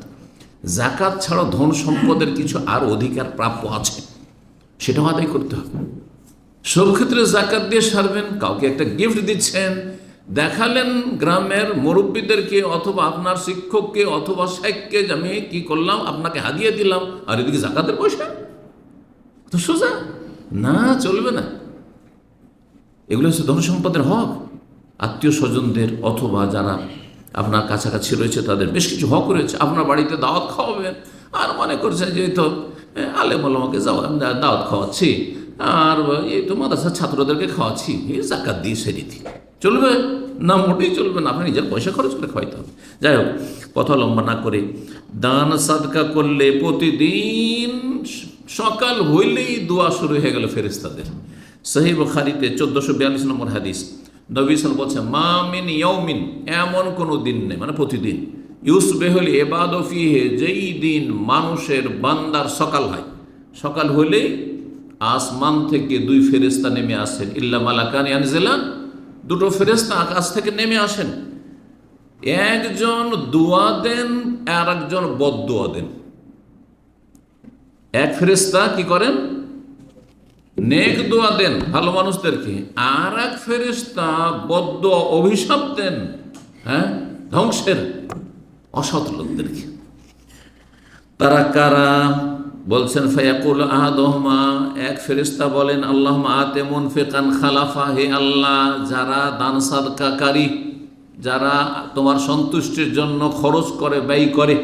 জাকাত ছাড়াও ধন সম্পদের কিছু আর অধিকার প্রাপ্য আছে, সেটাও আদায় করতে হবে। সব ক্ষেত্রে জাকাত দিয়ে সারবেন। কাউকে একটা গিফট দিচ্ছেন, দেখালেন গ্রামের মুরব্বীদেরকে অথবা আপনার শিক্ষককে অথবা শেখকে যে আমি কি করলাম, আপনাকে হাদিয়ে দিলাম, আর এদিকে জাকাতের পয়সা, তো সোজা না, চলবে না। এগুলো হচ্ছে ধন সম্পদের হক। আত্মীয় স্বজনদের অথবা যারা আপনার কাছাকাছি রয়েছে তাদের বেশ কিছু হক রয়েছে। আপনার বাড়িতে দাওয়াত খাওয়াবেন, আর মনে করছেন যে এই তো আলেম ওলামাকে দাওয়াত খাওয়াচ্ছি, আর এই তো মাদ্রাসার ছাত্রদেরকে খাওয়াচ্ছি, এই জাকাত দিয়ে সেরে দিই, চলবে না? মোটেই চলবে না। আপনি নিজের পয়সা খরচ করে খাওয়াইতে হবে। যাই হোক, কথা লম্বা না করে, দান সাদকা করলে প্রতিদিন সকাল হইলেই দোয়া শুরু হয়ে গেল ফেরেশতাদের। সহিহ বুখারীতে 1442 নম্বর হাদিস, নবী সাল্লাল্লাহু আলাইহি ওয়াসাল্লাম বলছেন, মা মিন ইয়াউমিন, এমন কোনো দিন নেই, মানে প্রতিদিন, ইউসবিহুল ইবাদু ফিহি, যেই দিন মানুষের বান্দার সকাল হয়, সকাল হইলেই আসমান থেকে 2 ফেরেশতা নেমে আসেন, ইল্লা মালাকান ইয়ানজিলান, 2 ফেরেশতা আকাশ থেকে নেমে আসেন। একজন দোয়া দেন আর একজন বদদোয়া দেন। এক ফেরেশতা কি করেন? নেক দোয়া দেন ভালো মানুষদেরকে, আর এক ফেরেশতা বদদোয়া, অভিশাপ দেন, হ্যাঁ ধ্বংসের, অসৎ লোকদেরকে। তারা কারা? বলছেন, ফায়াকুল আহাদুহুমা, এক ফেরেশতা বলেন, আল্লাহুম্মা আতি মুনফিকান খালাফা, হে আল্লাহ, যারা দান সাদকাকারী, যারা তোমার সন্তুষ্টির জন্য খরচ করে, ব্যয় করে,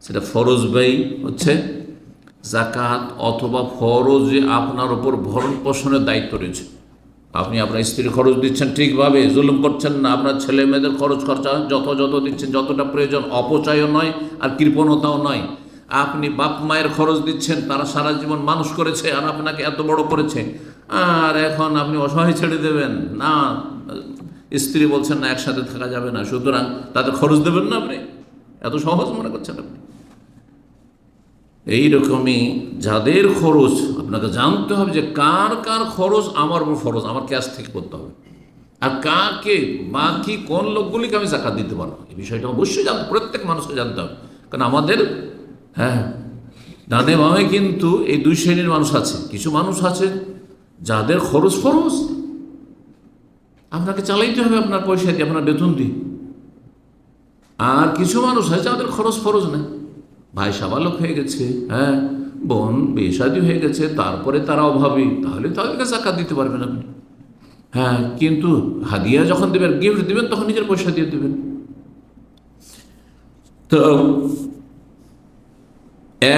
সেটা ফরজ ব্যয় হচ্ছে জাকাত, অথবা ফরজে আপনার ওপর ভরণ পোষণের দায়িত্ব রয়েছে। আপনি আপনার স্ত্রীর খরচ দিচ্ছেন ঠিকভাবে, জুলুম করছেন না, আপনার ছেলে মেয়েদের খরচ খরচা যত দিচ্ছেন, যতটা প্রয়োজন, অপচয়ও নয় আর কৃপণতাও নয়। আপনি বাপ মায়ের খরচ দিচ্ছেন, তারা সারা জীবন মানুষ করেছে আর আপনাকে এত বড় করেছে, আর এখন আপনি অসহায় ছেড়ে দেবেন না। স্ত্রী বলছেন না, একসাথে থাকা যাবে না, সুতরাং তাদের খরচ দেবেন না আপনি, এত সহজ মনে করছেন আপনি। এইরকমই যাদের খরচ, আপনাকে জানতে হবে যে কার কার খরচ আমার উপর ফরজ, আমার ক্যাশ থেকে করতে হবে, আর কাকে বাকি কোন লোকগুলিকে আমি জাকাত দিতে পারবো, এই বিষয়টা অবশ্যই জানতে, প্রত্যেক মানুষকে জানতে হবে। কারণ আমাদের ডানে বামে কিন্তু এই 2 শ্রেণীর মানুষ আছে। কিছু মানুষ আছে যাদের খরচ ফরজ, আপনাকে চালাইতে হবে আপনার পয়সা দিয়ে, আপনার বেতন দিয়ে। আর কিছু মানুষ আছে যাদের খরচ ফরজ নেই, ভাই সাবালক হয়ে গেছে, বোন বিয়ে শাদী হয়ে গেছে, তারপরে তারা অভাবী, তাহলে তাদেরকে জাকাত দিতে পারবেন আপনি। কিন্তু হাদিয়া যখন দেবেন, গিফট দেবেন, তখন নিজের পয়সা দিয়ে দেবেন। তো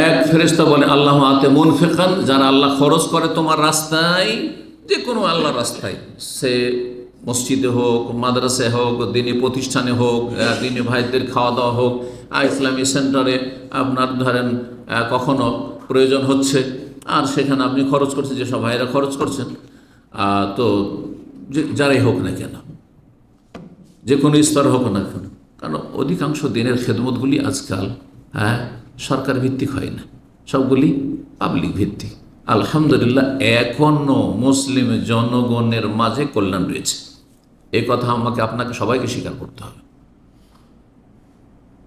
এক ফেরেশতা বলে, আল্লাহুম্মা আতি মুনফিকান, যারা আল্লাহ খরচ করে তোমার রাস্তায়, যে কোনো আল্লাহর রাস্তায়, সে মসজিদে হোক, মাদ্রাসায় হোক, দিনী প্রতিষ্ঠানে হোক, দিনী ভাইদের খাওয়া দাওয়া হোক, ইসলামী সেন্টারে আপনার ধরেন কখনো প্রয়োজন হচ্ছে, আর সেখানে আপনি খরচ করছেন, যেসব ভাইরা খরচ করছেন, তো যারাই হোক না কেন, যে কোনো স্তর হোক না কেন, কারণ অধিকাংশ দিনের খেদমতগুলি আজকাল সরকার ভিত্তিক হয় না, সবগুলি পাবলিক ভিত্তিক। আলহামদুলিল্লাহ, এখনও মুসলিম জনগণের মাঝে কল্যাণ রয়েছে, এই কথা আমাকে আপনাকে সবাইকে স্বীকার করতে হবে।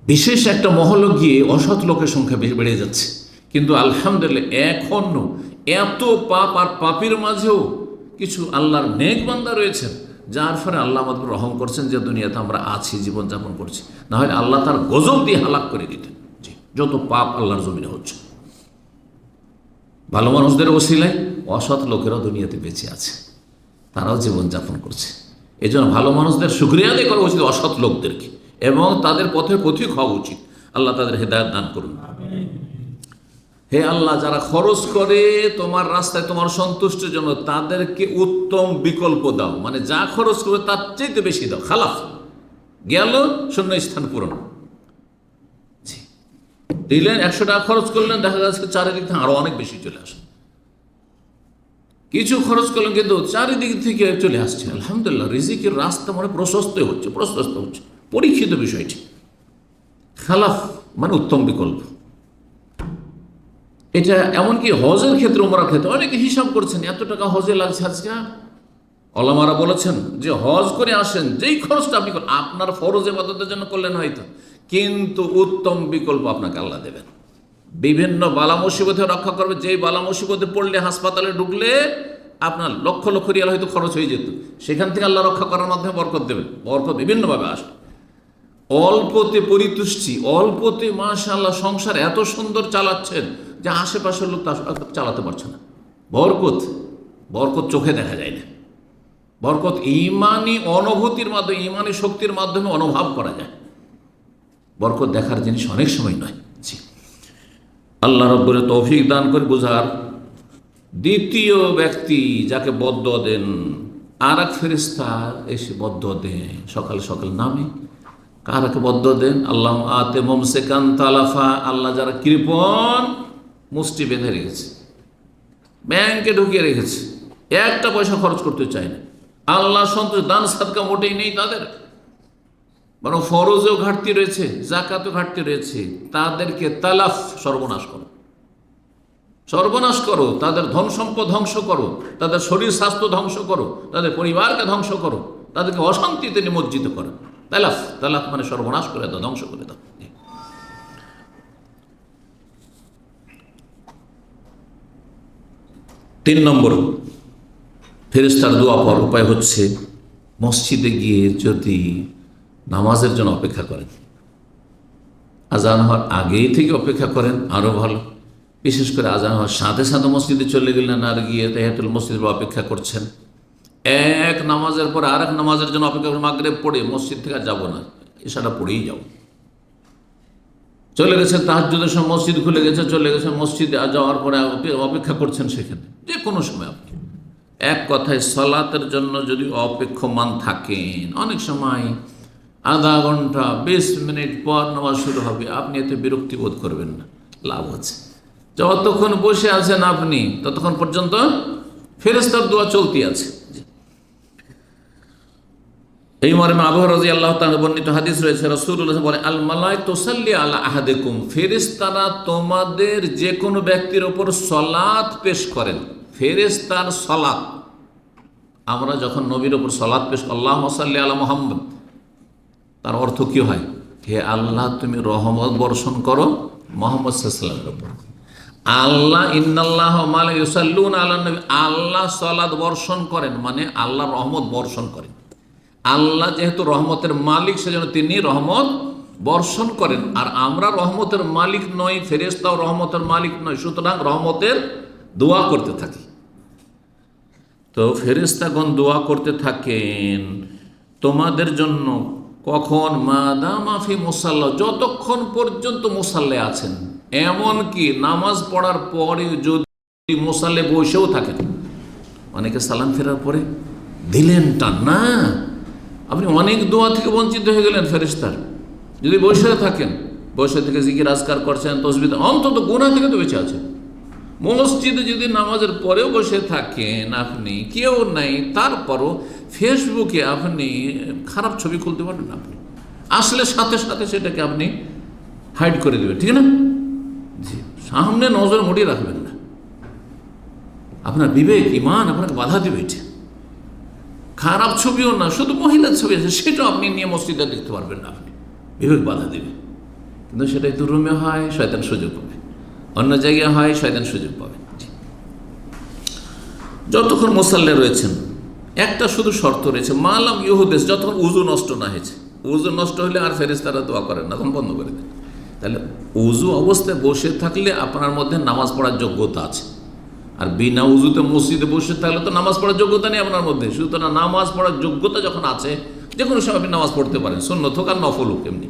বিশেষ একটা মহল গিয়ে অসৎ লোকের সংখ্যা বেড়ে যাচ্ছে, কিন্তু আলহামদুলিল্লাহ এখনও এত পাপ, আর পাপের মাঝেও কিছু আল্লাহর নেক বান্দা রয়েছেন যার ফলে আল্লাহ আমাদের রহম করছেন যে দুনিয়াতে আমরা আছি, জীবনযাপন করছি। না হয় আল্লাহ তার গজব দিয়ে হালাক করে দিতেন। জি, যত পাপ আল্লাহর জমিনে হচ্ছে। ভালো মানুষদের ওসিলায় অসৎ লোকেরাও দুনিয়াতে বেঁচে আছে, তারাও জীবনযাপন করছে। এই জন্য ভালো মানুষদের শুকরিয়া আদায় করা উচিত অসৎ লোকদেরকে, এবং তাদের পথে পথিক হওয়া উচিত। আল্লাহ তাদের হেদায়েত দান করুন। হে আল্লাহ, যারা খরচ করে তোমার রাস্তায় তোমার সন্তুষ্টির জন্য, তাদেরকে উত্তম বিকল্প দাও। মানে যা খরচ করবে তার চাইতে বেশি দাও। খালাফ গেল শূন্য স্থান পূরণ। দিলেন 100 টাকা খরচ করলেন, দেখা যাচ্ছে চারিদিক থেকে আরো অনেক বেশি চলে আসে। কিছু খরচ করলেন কিন্তু চারিদিক থেকে চলে আসছে। আলহামদুলিল্লাহ, রিজিকের রাস্তা মানে প্রশস্ত হচ্ছে। পরীক্ষিত বিষয়টি। খালাফ মানে উত্তম বিকল্প। এটা এমনকি হজের ক্ষেত্রে, উমরার ক্ষেত্রে অনেকে হিসাব করছেন এত টাকা হজে লাগছে আজকে। ওলামারা বলেছেন যে হজ করে আসেন, যেই খরচটা আপনি আপনার ফরজ ইবাদতের জন্য করলেন হয়তো, কিন্তু উত্তম বিকল্প আপনাকে আল্লাহ দেবেন। বিভিন্ন বালা মুসিবতে রক্ষা করবে। যেই বালা মুসিবতে পড়লে, হাসপাতালে ঢুকলে আপনার লক্ষ লক্ষ রিয়াল হয়তো খরচ হয়ে যেত, সেখান থেকে আল্লাহ রক্ষা করার মাধ্যমে বরকত দেবেন। বরকত বিভিন্নভাবে আসে। অল্পতে পরিতুষ্টি, অল্পতে মাশাআল্লাহ সংসার এত সুন্দর চালাচ্ছেন যে আশেপাশের লোক তা চালাতে পারছে না। বরকত চোখে দেখা যায় না। বরকত ইমানি অনুভূতির মাধ্যমে, ইমানি শক্তির মাধ্যমে অনুভব করা যায়। বরকত দেখার জিনিস অনেক সময় নয়। জি, আল্লাহ রব্বুল তৌফিক দান করে বুঝার। দ্বিতীয় ব্যক্তি যাকে বদদুয়া দেন, আর এক ফেরেশতা এসে বদদুয়া দেন সকাল সকাল নামে। কারাকে বদদুয়া দেন? আল্লাহ আতে মুমসিকান তালাফা, আল্লাহ যারা কৃপণ, মুষ্টি বেঁধে রেখেছে, ব্যাংকে ঢুকিয়ে রেখেছে, একটা পয়সা খরচ করতে চায় না, আল্লাহ সন্তোষ, দান সাদকা মোটেই নেই তাদের, বরং ফরজেও ঘাটতি রয়েছে, জাকাতেও ঘাটতি রয়েছে, তাদেরকে তালাফ, সর্বনাশ করো, তাদের ধন সম্পদ ধ্বংস করো, তাদের শরীর স্বাস্থ্য ধ্বংস করো, তাদের পরিবারকে ধ্বংস করো, তাদেরকে অশান্তিতে নিমজ্জিত করো। তালাফ মানে সর্বনাশ করে দাও, ধ্বংস করে দাও। 3 নম্বর ফেরেশতার দোয়া পাওয়ার উপায় হচ্ছে মসজিদে গিয়ে যদি নামাজের জন্য অপেক্ষা করেন, আজান হওয়ার আগেই থেকে অপেক্ষা করেন আরও ভালো। বিশেষ করে আজান হওয়ার সাথে সাথে মসজিদে চলে গেলেন, আর গিয়ে তাহিয়াতুল মসজিদ অপেক্ষা করছেন। এক নামাজের পর আরেক নামাজের জন্য অপেক্ষা করে, মাগরিব পড়ে মসজিদ থেকে যাব না, এসাটা পড়েই যাও। চলে গেছে তাহাজ্জুদের সময়, মসজিদ খুলে গেছে, চলে গেছে মসজিদে, যাওয়ার পরে অপেক্ষা করছেন সেখানে, যে কোনো সময় আপনি। এক কথায় সালাতের জন্য যদি অপেক্ষমান থাকেন, অনেক সময় আধা ঘন্টা 20 মিনিট পর নামাজ শুরু হবে, আপনি এতে বিরক্তি বোধ করবেন না। লাভ আছে, যতক্ষণ বসে আছেন আপনি ততক্ষণ পর্যন্ত ফেরেশতার দোয়া চলতি আছে। এই মর্মে আবু হুরায়রা রাদিয়াল্লাহু তাআলা বর্ণিত হাদিস রয়েছে, রাসূলুল্লাহ বলেন, আল মালায়েকা তুসাল্লি আলা আহাদিকুম, ফেরেশতারা তোমাদের যে কোনো ব্যক্তির উপর সালাত পেশ করেন। ফেরেশতার সালাত, আমরা যখন নবীর উপর সালাত পেশ, আল্লাহুম্মা সাল্লি আলা মুহাম্মদ, তার অর্থ কি হয়? হে আল্লাহ, তুমি রহমত বর্ষণ করো মুহাম্মদ সাল্লাল্লাহু আলাইহি ওয়াসাল্লামের উপর। আল্লাহ ইন্নাল্লাহা ওয়া মালাইকাতুহু ইউসাল্লুনা আলান নবী, আল্লাহ সালাত বর্ষণ করেন, মানে আল্লাহ রহমত বর্ষণ করেন। আল্লাহ যেহেতু রহমতের মালিক, সেজন্য তিনি রহমত বর্ষণ করেন। আর আমরা রহমতের মালিক নই, ফেরেশতাও রহমতের মালিক নয়, সুতরাং রহমতের দোয়া করতে থাকি। তো ফেরেশতাগণ দোয়া করতে থাকেন তোমাদের জন্য। কখন? মাদামা ফি মুসাল্লা, যতক্ষণ পর্যন্ত মুসাল্লে আছেন। এমনকি নামাজ পড়ার পরে যদি মুসাল্লে বসেও থাকেন, অনেকে সালাম ফেরার পরে দিলেন টান, না, আপনি অনেক দোয়া থেকে বঞ্চিত হয়ে গেলেন ফেরেশতার। যদি বসে থাকেন, বসে থেকে জিকির আজকার করছেন, তসবিহ, অন্তত গুনাহ থেকে তো বেঁচে আছেন। মসজিদে যদি নামাজের পরেও বসে থাকেন আপনি, কেউ নাই, তারপরও ফেসবুকে আপনি খারাপ ছবি খুলতে পারেন, আপনি আসলে সাথে সাথে সেটাকে আপনি হাইড করে দেবেন, ঠিক না? জি, সামনে নজর মুড়িয়ে রাখবেন না। আপনার বিবেক, ইমান আপনাকে বাধা দেবে। এটা খারাপ ছবিও না, শুধু মহিলার ছবি আছে, সেটাও আপনি নিয়ে মসজিদে দেখতে পারবেন না, আপনি বিবেক বাধা দেবে। কিন্তু সেটাই তো রুমে হয়, শয়তান সুযোগ পাবে, অন্য জায়গায় হয়, শয়তান সুযোগ পাবে। যতক্ষণ মুসাল্লে রয়েছেন একটা শুধু শর্ত রয়েছে, মালাম ইহুদেস, যতক্ষণ উজু নষ্ট না হয়েছে। উজু নষ্ট হলে আর ফেরেশতারা দোয়া করেন না, তখন বন্ধ করে দেন। তাহলে উজু অবস্থায় বসে থাকলে আপনার মধ্যে নামাজ পড়ার যোগ্যতা আছে, আর বিনা উজুতে মসজিদে বসে থাকলে তো নামাজ পড়ার যোগ্যতা নেই আপনার মধ্যে। সুতরাং নামাজ পড়ার যোগ্যতা যখন আছে, যে কোনো সময় আপনি নামাজ পড়তে পারেন, সুন্নত হোক আর নফল হোক, এমনি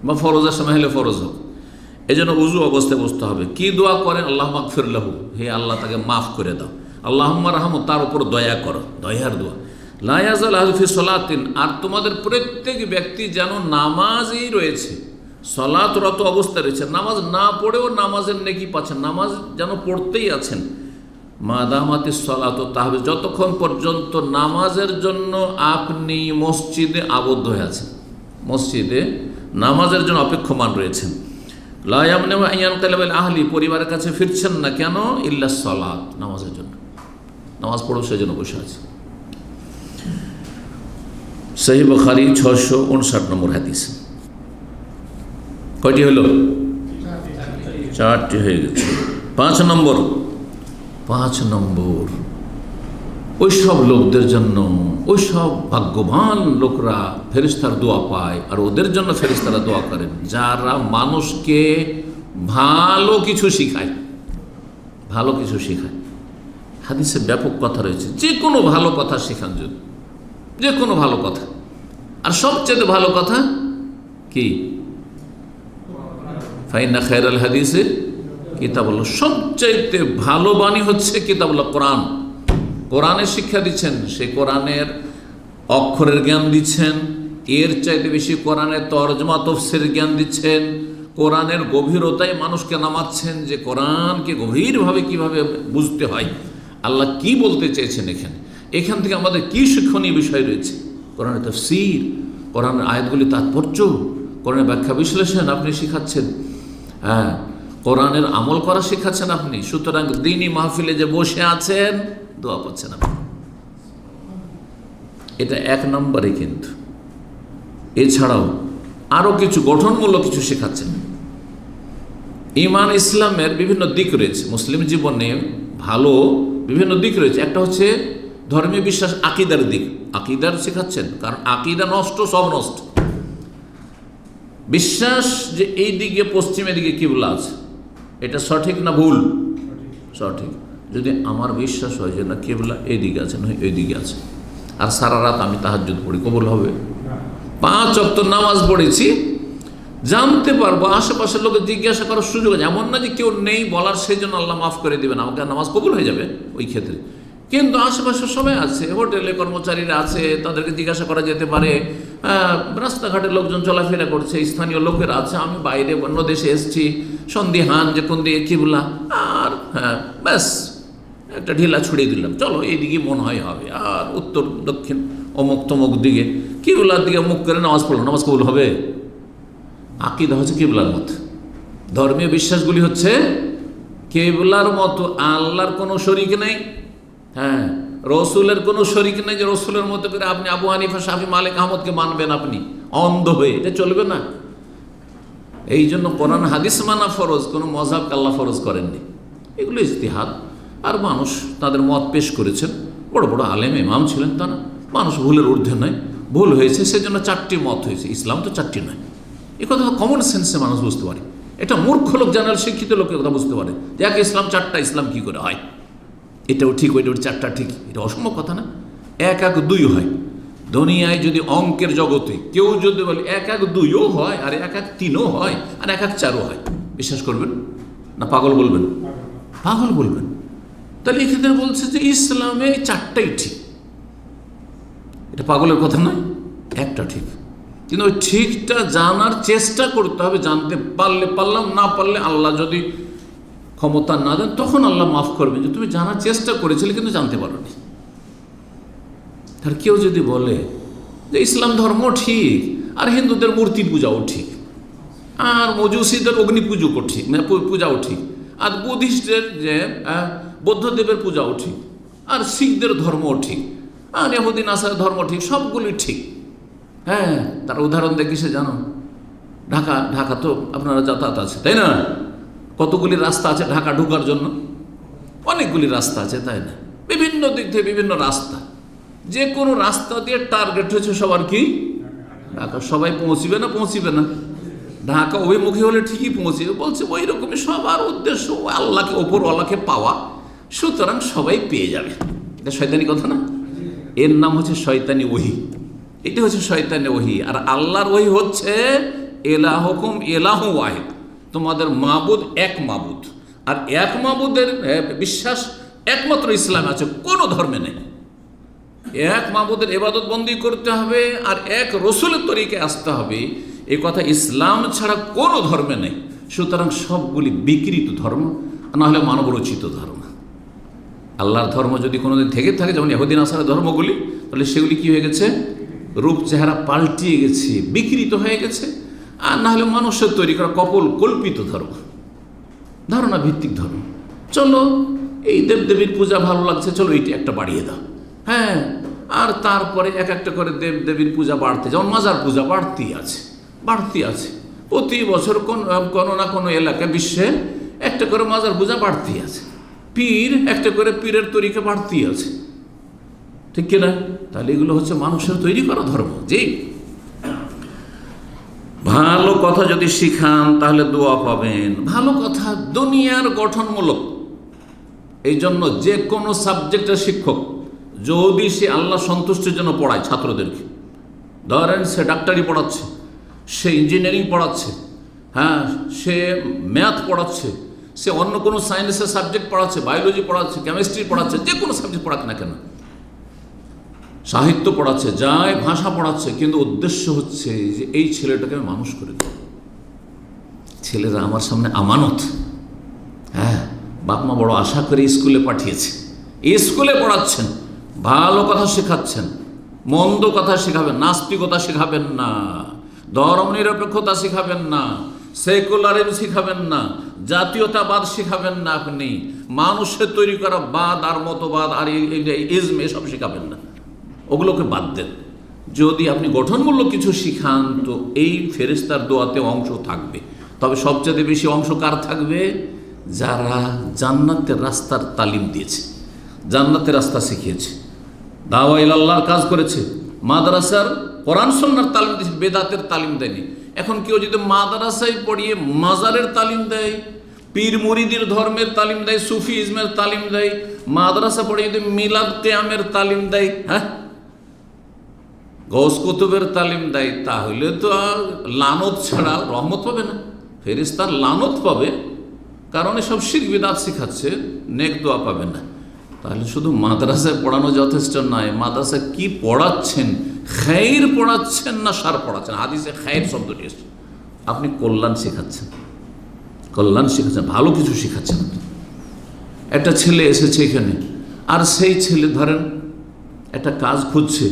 বা ফরজের সময় হলে ফরজ হোক। এই জন্য উজু অবস্থায় বসতে হবে। কি দোয়া করেন? আল্লাহ মাগফির লাহু, হে আল্লাহ তাকে মাফ করে দাও। আল্লাহুম্মা রাহমু, তার উপর দয়া করো, দয়ার দোয়া। লা ইয়াজাল আহদু ফি সলাতিন, আর তোমাদের প্রত্যেক ব্যক্তি যেন নামাজই রয়েছে, সলাতরত অবস্থায় রয়েছে, নামাজ না পড়েও নামাজের নেকি পাচ্ছেন, নামাজ যেন পড়তেই আছেন। মাদামাতিস সলাত তাহবে, যতক্ষণ পর্যন্ত নামাজের জন্য আপনি মসজিদে আবদ্ধ হয়ে আছেন, মসজিদে নামাজের জন্য অপেক্ষমান রয়েছেন। লা ইয়ামনাউ আন ইয়ানকালিবা ইলা আহলি, পরিবারের কাছে ফিরছেন না, কেন? ইল্লা সলাত, নামাজের জন্য, নামাজ পড়ো সেজন্য বসে আছে। সহিহ বুখারী 659 নম্বর হাদিস। কয়টি হলো? 4টি হয়ে গেছে। 5 নম্বর ওই সব লোকদের জন্য, ওই সব ভাগ্যবান লোকরা ফেরেশতার দোয়া পায়, আর ওদের জন্য ফেরেশতারা দোয়া করেন যারা মানুষকে ভালো কিছু শিখায়, ভালো কিছু শেখায়। হাদিসে ব্যাপক কথা রয়েছে, যে কোনো ভালো কথা শেখান, যদি যে কোনো ভালো কথা। আর সবচেয়ে ভালো কথা কি? ফাইন্না খায়রাল হাদিসে কিতাবুল্লাহ, সবচাইতে ভালো বাণী হচ্ছে কিতাবুল্লাহ, কোরআন। কোরআনের শিক্ষা দিচ্ছেন, সেই কোরআনের অক্ষরের জ্ঞান দিচ্ছেন, এর চাইতে বেশি কোরআনের তরজমা তফসির জ্ঞান দিচ্ছেন, কোরআনের গভীরতায় মানুষকে নামাচ্ছেন, যে কোরআনকে গভীরভাবে কিভাবে বুঝতে হয়, আল্লাহ কি বলতে চেয়েছেন এখান থেকে আমাদের কি শিক্ষণীয় বিষয় রয়েছে। কোরআনের তাফসীর, কোরআনের আয়াতগুলি তাৎপর্য, কোরআনের ব্যাখ্যা বিশ্লেষণ আপনি শিখাচ্ছেন, হ্যাঁ, কোরআনের আমল করা শেখাচ্ছেন আপনি। সুতরাং দ্বীনি মাহফিলে যে বসে আছেন, দোয়া পাচ্ছেন আপনি, এটা 1 নম্বরে। কিন্তু এছাড়াও আরও কিছু গঠনমূলক কিছু শেখাচ্ছেন। ঈমান ইসলামের বিভিন্ন দিক রয়েছে, মুসলিম জীবনে ভালো বিভিন্ন দিক রয়েছে। একটা হচ্ছে ধর্মীয় বিশ্বাস, আকিদার দিক, আকিদার শেখাচ্ছেন, কারণ আকিদা নষ্ট, সব নষ্ট। বিশ্বাস যে এই দিকে, পশ্চিমের দিকে কিবলা আছে, এটা সঠিক না ভুল? সঠিক। যদি আমার বিশ্বাস হয় যে না কিবলা এই দিকে আছে, নয় এই দিকে আছে, আর সারা রাত আমি তাহাজ্জুদ পড়ি, কবুল হবে? 5 ওয়াক্ত নামাজ পড়েছি, জানতে পারবো, আশেপাশের লোকে জিজ্ঞাসা করার সুযোগ আছে। এমন না যে কেউ নেই বলার, সেই জন্য আল্লাহ মাফ করে দেবেন, আমাকে নামাজ কবুল হয়ে যাবে ওই ক্ষেত্রে। কিন্তু আশেপাশে সবাই আছে, হোটেলে কর্মচারীরা আছে, তাদেরকে জিজ্ঞাসা করা যেতে পারে, রাস্তাঘাটে লোকজন চলাফেরা করছে, স্থানীয় লোকেরা আছে, আমি বাইরে অন্য দেশে এসেছি, সন্দিহান যে কোন দিকে কিবলা, আর হ্যাঁ ব্যাস একটা ঢিলা ছুড়িয়ে দিলাম, চলো এইদিকে মনে হয় হবে, আর উত্তর দক্ষিণ অমুক তমুক দিকে কিবলার দিকে মুখ করে নামাজ পড়লো, নামাজ কবুল হবে? আকীদা হচ্ছে কিবলার মতো, ধর্মীয় বিশ্বাসগুলি হচ্ছে কিবলার মতো। আল্লাহর কোনো শরীক নেই, হ্যাঁ, রসুলের কোনো শরীক নেই যে রসুলের মতো করে আপনি আবু হানিফা, শাফি, মালিক, আহমদকে মানবেন আপনি অন্ধ হয়ে, এটা চলবে না। এই জন্য কোরআন হাদিস মানা ফরজ, কোনো মযহাবকে আল্লাহ ফরজ করেননি, এগুলো ইজতিহাদ। আর মানুষ তাদের মত পেশ করেছেন, বড় বড় আলেম ইমাম ছিলেন তারা, মানুষ ভুলের ঊর্ধ্বে নয়, ভুল হয়েছে সেজন্য 4টি মত হয়েছে, ইসলাম তো 4টি নয়। এ কথা কমন সেন্সে মানুষ বুঝতে পারে, এটা মূর্খ লোক জানার, শিক্ষিত লোকের কথা বুঝতে পারে যে এক ইসলাম 4টা, ইসলাম কি করে হয়, এটাও ঠিক ওইটাও 4টা ঠিক, এটা অসম্ভব কথা না। 1 1 2 হয়। দুনিয়ায় যদি অঙ্কের জগতে কেউ যদি বলে 1 1 2ও হয়, আর 1 1 3ও হয়, আর 1 1 4ও হয়, বিশ্বাস করবেন না? পাগল বলবেন? পাগল বলবেন। তাহলে এক্ষেত্রে বলছে যে ইসলামে 4টাই ঠিক, এটা পাগলের কথা নয়, একটা ঠিক। কিন্তু ওই ঠিকটা জানার চেষ্টা করতে হবে, জানতে পারলে পারলাম, না পারলে আল্লাহ যদি ক্ষমতা না দেন তখন আল্লাহ মাফ করবেন, যে তুমি জানার চেষ্টা করেছিলে কিন্তু জানতে পারোনি। আর কেউ যদি বলে যে ইসলাম ধর্ম ঠিক, আর হিন্দুদের মূর্তি পূজাও ঠিক, আর মজুসিদের অগ্নি পুজো ঠিক, মানে পূজাও ঠিক, আর বুদ্ধিস্টের যে বৌদ্ধদেবের পূজাও ঠিক, আর শিখদের ধর্মও ঠিক, আর ইহুদি নাসারের ধর্ম ঠিক, সবগুলি ঠিক। হ্যাঁ, তার উদাহরণ দেখি সে জানো, ঢাকা তো আপনারা যাতায়াত আছে, তাই না? কতগুলি রাস্তা আছে ঢাকা ঢোকার জন্য, অনেকগুলি রাস্তা আছে, তাই না? বিভিন্ন দিক থেকে বিভিন্ন রাস্তা, যে কোনো রাস্তা দিয়ে টার্গেট হচ্ছে সবার কি ঢাকা। সবাই পৌঁছিবে না? পৌঁছিবে না। ঢাকা অভিমুখী হলে ঠিকই পৌঁছিবে। বলছে ওই রকমই সবার উদ্দেশ্য আল্লাহকে, ওপরওয়ালাকে পাওয়া, সুতরাং সবাই পেয়ে যাবে। এটা শয়তানি কথা না? এর নাম হচ্ছে শয়তানি ওহী। এটা হচ্ছে শয়তানি ওহী। আর আল্লাহর ওহী হচ্ছে ইলাহুকুম ইলাহু ওয়াহিদ, তোমাদের মাবুদ এক মাবুদ। আর এক মাবুদের বিশ্বাস একমাত্র ইসলামে আছে, কোনো ধর্মে নেই। এক মাবুদের ইবাদত বন্দি করতে হবে আর এক রসুলের তরিকে আসতে হবে, এই কথা ইসলাম ছাড়া কোনো ধর্মে নেই। সুতরাং সবগুলি বিকৃত ধর্ম, নাহলে মানবরচিত ধর্ম। আল্লাহর ধর্ম যদি কোনোদিন থেকে থাকে, যেমন ইহুদি নাসারা ধর্মগুলি, তাহলে সেগুলি কি হয়ে গেছে? রূপ চেহারা পাল্টিয়ে গেছে, বিকৃত হয়ে গেছে। আর নাহলে মানুষের তৈরি করা কল্পিত ধর্ম, ধারণা ভিত্তিক ধর্ম। চলো এই দেবদেবীর পূজা ভালো লাগছে, চলো এইটি একটা বাড়িয়ে দাও। হ্যাঁ, আর তারপরে এক একটা করে দেবদেবীর পূজা বাড়তে, যেমন মাজার পূজা বাড়তি আছে। প্রতি বছর কোনো না কোনো এলাকায় বিশ্বে একটা করে মাজার পূজা বাড়তি আছে। পীর একটা করে পীরের তরিকা বাড়তি আছে, ঠিক কিনা? তাহলে এগুলো হচ্ছে মানুষের তৈরি করা ধর্ম। জি, ভালো কথা যদি শিখান তাহলে দোয়া পাবেন। ভালো কথা দুনিয়ার গঠনমূলক। এই জন্য যে কোনো সাবজেক্টের শিক্ষক যদি সে আল্লাহ সন্তুষ্টির জন্য পড়ায় ছাত্রদেরকে, ধরেন সে ডাক্তারি পড়াচ্ছে, সে ইঞ্জিনিয়ারিং পড়াচ্ছে, হ্যাঁ, সে ম্যাথ পড়াচ্ছে, সে অন্য কোনো সায়েন্সের সাবজেক্ট পড়াচ্ছে, বায়োলজি পড়াচ্ছে, কেমিস্ট্রি পড়াচ্ছে, যে কোনো সাবজেক্ট পড়াক না কেন, সাহিত্য পড়াচ্ছে, যাই ভাষা পড়াচ্ছে, কিন্তু উদ্দেশ্য হচ্ছে যে এই ছেলেটাকে আমি মানুষ করে দেব। ছেলেরা আমার সামনে আমানত। হ্যাঁ, বাপ মা বড় আশা করে স্কুলে পাঠিয়েছে, স্কুলে পড়াচ্ছেন, ভালো কথা শেখাচ্ছেন, মন্দ কথা শেখাবেন, নাস্তিকতা শেখাবেন না, ধর্ম নিরপেক্ষতা শেখাবেন না, সেকুলারিজম শেখাবেন না, জাতীয়তাবাদ শেখাবেন না, আপনি মানুষের তৈরি করা বাদ আর মতবাদ আর ইজম এসব শেখাবেন না, ওগুলোকে বাদ দেন। যদি আপনি গঠনমূলক কিছু শিখান তো এই ফেরেশতার দোয়াতে অংশ থাকবে। তবে সবচেয়ে বেশি অংশ কার থাকবে? যারা জান্নাতের রাস্তার তালিম দিয়েছে, জান্নাতের রাস্তা শিখিয়েছে, দাওয়া ইলাল্লাহর কাজ করেছে, মাদ্রাসার কোরআন সুন্নাহর তালিম দিয়েছে, বেদাতের তালিম দেয়নি। এখন কেউ যদি মাদ্রাসায় পড়িয়ে মাজারের তালিম দেয়, পীর মুরিদির ধর্মের তালিম দেয়, সুফি ইজমের তালিম দেয়, মাদ্রাসা পড়িয়ে যদি মিলাদ কিয়ামের তালিম দেয়, হ্যাঁ, গৌস কুতুবের তালিম দেয়, তাহলে তো আর লানত ছাড়া রহমত পাবে না, ফেরেশতার লানত পাবে। কারণ এসব শিরক বিদআত শিখাচ্ছে, নেক দোয়া পাবে না। তাহলে শুধু মাদ্রাসায় পড়ানো যথেষ্ট নয়, মাদ্রাসায় কি পড়াচ্ছেন, খায়র পড়াচ্ছেন না শার পড়াচ্ছেন। হাদিসে খায়র শব্দটি এসেছে, আপনি কল্যাণ শেখাচ্ছেন, ভালো কিছু শেখাচ্ছেন। একটা ছেলে এসেছে এখানে, আর সেই ছেলে ধরেন একটা কাজ খুঁজছে,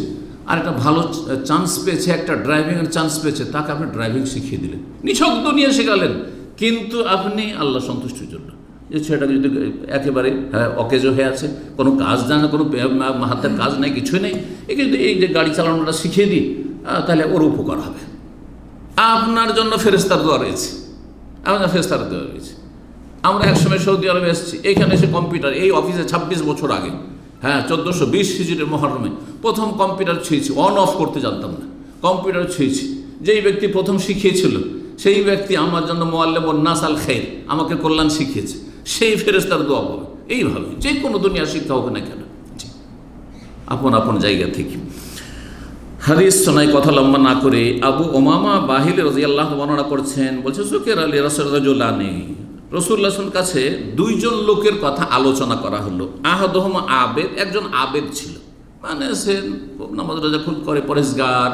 আর একটা ভালো চান্স পেয়েছে, একটা ড্রাইভিংয়ের চান্স পেয়েছে, তাকে আপনি ড্রাইভিং শিখিয়ে দিলেন, নিছক দুনিয়া শেখালেন, কিন্তু আপনি আল্লাহ সন্তুষ্টির জন্য। যে ছেলেটাকে যদি একেবারে অকেজো হয়ে আছে, কোনো কাজ জানে না, কোনো হাতের কাজ নেই, কিছুই নেই, একে যদি এই যে গাড়ি চালানোটা শিখিয়ে দিই, তাহলে ওর উপকার হবে। আপনার জন্য ফেরেশতার দোয়া রয়েছে, আমাদের ফেরেশতার দোয়া রয়েছে। আমরা একসময় সৌদি আরবে এসেছি, এইখানে এসে কম্পিউটার, এই অফিসে 26 বছর আগে, হ্যাঁ 1420 হিজরির মহরমে প্রথম কম্পিউটার ছুঁয়েছি, অন অফ করতে জানতাম না, কম্পিউটার ছুঁয়েছি। যেই ব্যক্তি প্রথম শিখিয়েছিল সেই ব্যক্তি আমার জন্য মুআল্লিমুন নাস আল খায়র, আমাকে কল্যাণ শিখিয়েছে, সেই ফেরেশতার দোয়া পাবে। এইভাবে যে কোনো দুনিয়ার শিক্ষা হোক না কেন, আপন আপন জায়গা থেকে। হাদিস শোনাই, কথা লম্বা না করে, আবু উমামা বাহিল রাদিয়াল্লাহু আনহু বর্ণনা করছেন, বলছে যুকির আলী রাসূলুল্লাহি রাসূলুল্লাহর কাছে দুইজন লোকের কথা আলোচনা করা হলো। আহাদুহুম আবেদ, একজন আবেদ ছিল, মানে সে নামাজ রোজা খুব করে, পরেশগার,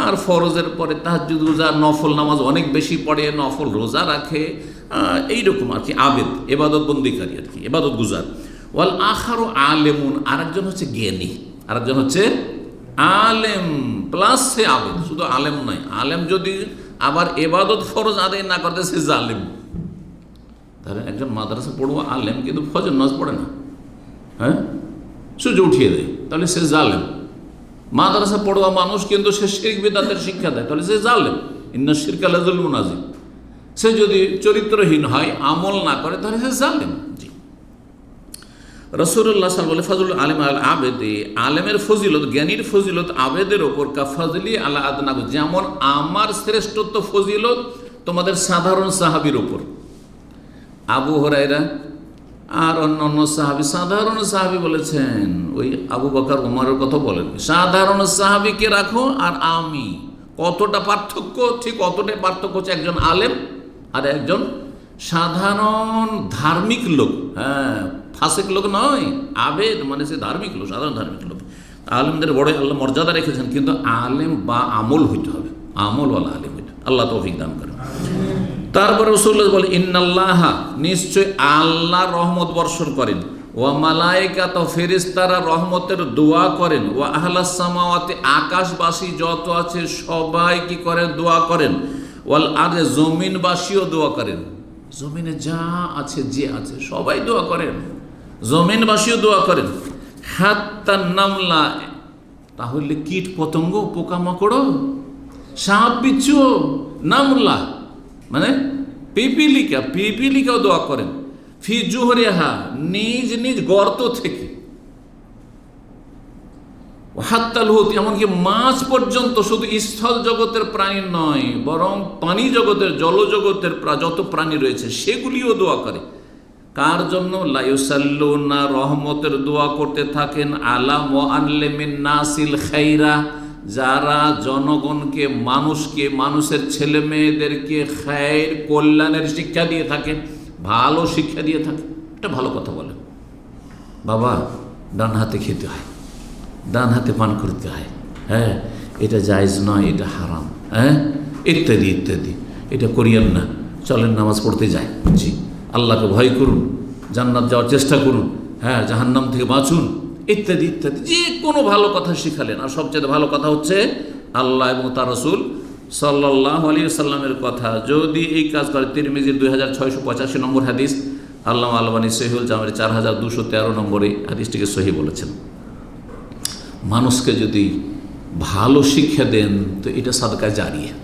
আর ফরজের পরে তাহাজ্জুদ রোজা, নফল নামাজ অনেক বেশি পড়ে, নফল রোজা রাখে, এইরকম আর কি আবেদ, এবাদত বন্দিকারী আর কি, এবাদত গুজার। ওয়াল আখারু আলেমুন, আরেকজন হচ্ছে জ্ঞানী, আরেকজন হচ্ছে আলেম প্লাস সে আবেদ, শুধু আলেম নয়, আলেম যদি আবার এবাদত ফরজ আদায় না করতে সে জালেম। তাহলে একজন মাদ্রাসা পড়ুয়া আলেম কিন্তু ফজর নামাজ পড়ে না, হ্যাঁ, সূর্য উঠিয়ে দেয়, তাহলে সে জালেম। মাদ্রাসা পড়ুয়া মানুষ কিন্তু সে শিরক বিদআতের শিক্ষা দেয়, তাহলে সে জালেম। ইন্না শিরকা লাযুলমুন আযীম। সে যদি চরিত্রহীন হয়, আমল না করে, তাহলে সে জালেম। জি, রাসূলুল্লাহ সাল্লাল্লাহু আলাইহি ওয়াসাল্লাম বলে ফাজলুল আলিম আল আবেদে, আলেমের ফজিলত, জ্ঞানীর ফজিলত আবেদের ওপর কা ফাজলি আলা আদনাব, যেমন আমার শ্রেষ্ঠত্ব ফজিলত তোমাদের সাধারণ সাহাবীর ওপর। আবু হুরায়রা আর অন্যান্য সাহাবী, সাধারণ সাহাবী বলেছেন, ওই আবু বকর ওমরের কথা বলেন, সাধারণ সাহাবীকে রাখো আর আমি, কতটা পার্থক্য, ঠিক কতটাই পার্থক্য হচ্ছে একজন আলেম আর একজন সাধারণ ধার্মিক লোক। হ্যাঁ, ফাসিক লোক নয়, আবেদ মানে সে ধার্মিক লোক, সাধারণ ধার্মিক লোক। আলেমদের বড় আল্লাহ মর্যাদা রেখেছেন, কিন্তু আলেম বা আমল হইতে হবে, আমলওয়ালা আলেম হইতে। আল্লাহ তৌফিক দান করেন। তারপরে রাসূলুল্লাহ বলে ইন্নাল্লাহা, নিশ্চয় আল্লাহ রহমত বর্ষণ করেন, ওয়া মালায়েকাতু, ফেরেশতারা রহমতের দোয়া করেন, ওয়া আহলাস সামাওয়াতি, আকাশবাসী যত আছে সবাই কি করেন, দোয়া করেন, ওয়াল আরদে, জমিনবাসীও দোয়া করেন, জমিনে যা আছে যে আছে সবাই দোয়া করেন, জমিনবাসীও দোয়া করেন। হাত্তা নামলা, তাহলে কীট পতঙ্গ, পোকামাকড়, সাপ বিচ্ছু, নামলা মানে পিপিলিকা, পিপিলিকাও দোয়া করেন। ফি জুহরিহা, নিজ নিজ গর্ত থেকে। হাত্তাল হুত, এমনকি মাছ পর্যন্ত, শুধু স্থল জগতের প্রাণী নয়, বরং পানি জগতের, জলজগতের যত প্রাণী রয়েছে সেগুলিও দোয়া করে। কার জন্য? লা ইউসাল্লুনা, রহমতের দোয়া করতে থাকেন, আলা মুআল্লিমিন নাসিল খাইরা, যারা জনগণকে, মানুষকে, মানুষের ছেলে মেয়েদেরকে খায়ের, কল্যাণের শিক্ষা দিয়ে থাকেন, ভালো শিক্ষা দিয়ে থাকে। এটা ভালো কথা বলে, বাবা ডান হাতে খেতে হয়, ডান হাতে পান করতে হয়, হ্যাঁ এটা জায়েজ নয়, এটা হারাম, হ্যাঁ ইত্যাদি ইত্যাদি, এটা করিয়েন না, চলেন নামাজ পড়তে যাই, জি আল্লাহকে ভয় করুন, জান্নাত যাওয়ার চেষ্টা করুন, হ্যাঁ জাহান্নাম থেকে বাঁচুন, ইত্যাদি ইত্যাদি, যে কোনো ভালো কথা শিখালেন। আর সবচেয়ে ভালো কথা হচ্ছে আল্লাহ এবং তার রাসূল সাল্লাল্লাহু আলাইহি ওয়াসাল্লামের কথা। যদি এই কাজ করে, তিরমিজির 2685 নম্বর হাদিস, আল্লামা আলবানী সহিহুল জামের 4213 নম্বরে হাদিসটিকে সহি বলেছেন। মানুষকে যদি ভালো শিক্ষা দেন তো এটা সাদকা জারিয়া,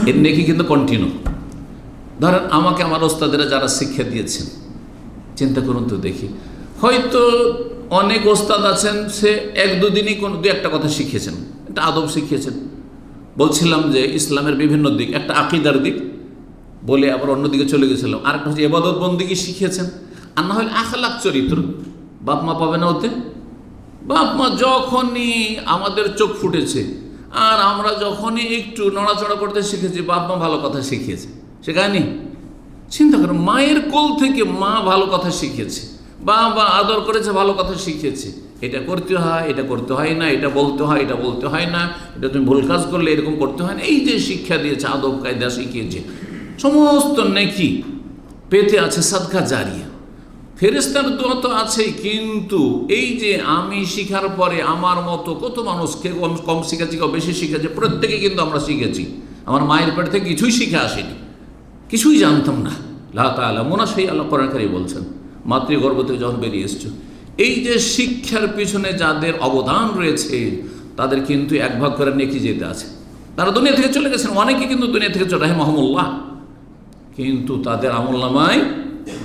এর নেকি কিন্তু কন্টিনিউ। ধরেন আমাকে আমার ওস্তাদেরা যারা শিক্ষা দিয়েছেন, চিন্তা করুন তো দেখি, হয়তো অনেক ওস্তাদ আছেন সে 1-2 দিনই কোনো 2-1টা কথা শিখিয়েছেন, একটা আদব শিখিয়েছেন। বলছিলাম যে ইসলামের বিভিন্ন দিক, একটা আকিদার দিক বলে আবার অন্যদিকে চলে গেছিলাম, আরেকটা হচ্ছে ইবাদত বন্দেগী শিখিয়েছেন, আর না হলে আখলাক চরিত্র। বাপ মা পাবে না ওতে? বাপ মা যখনই আমাদের চোখ ফুটেছে আর আমরা যখনই একটু নড়াচড়া করতে শিখেছি, বাপ মা ভালো কথা শিখিয়েছে, শেখায়নি? চিন্তা করো, মায়ের কোল থেকে মা ভালো কথা শিখিয়েছে, বাবা আদর করেছে, ভালো কথা শিখিয়েছে, এটা করতে হয়, এটা করতে হয় না, এটা বলতে হয়, এটা বলতে হয় না, এটা তুমি ভুল কাজ করলে এরকম করতে হয় না, এই যে শিক্ষা দিয়েছে, আদব কায়দা শিখিয়েছে, সমস্ত নেকি পেতে আছে সাদকা জারিয়া। ফেরেশতার দোয়া তো আছেই, কিন্তু এই যে আমি শিখার পরে আমার মতো কত মানুষকে কম শিখেছি, কেউ বেশি শিখেছে, প্রত্যেকে কিন্তু আমরা শিখেছি। আমার মায়ের পেট থেকে কিছুই শিখে আসেনি, কিছুই জানতাম না। লা তা'লামুনা, সেই আল্লাহ কোরআনে বলছেন, মাতৃগর্ভ থেকে যখন বেরিয়ে এসছো। এই যে শিক্ষার পিছনে যাদের অবদান রয়েছে তাদের কিন্তু 1 ভাগ করে নেকি যেতে আছে। তারা দুনিয়া থেকে চলে গেছেন, অনেকে কিন্তু দুনিয়া থেকে চলে রাহিমাহুমুল্লাহ, কিন্তু তাদের আমলনামায়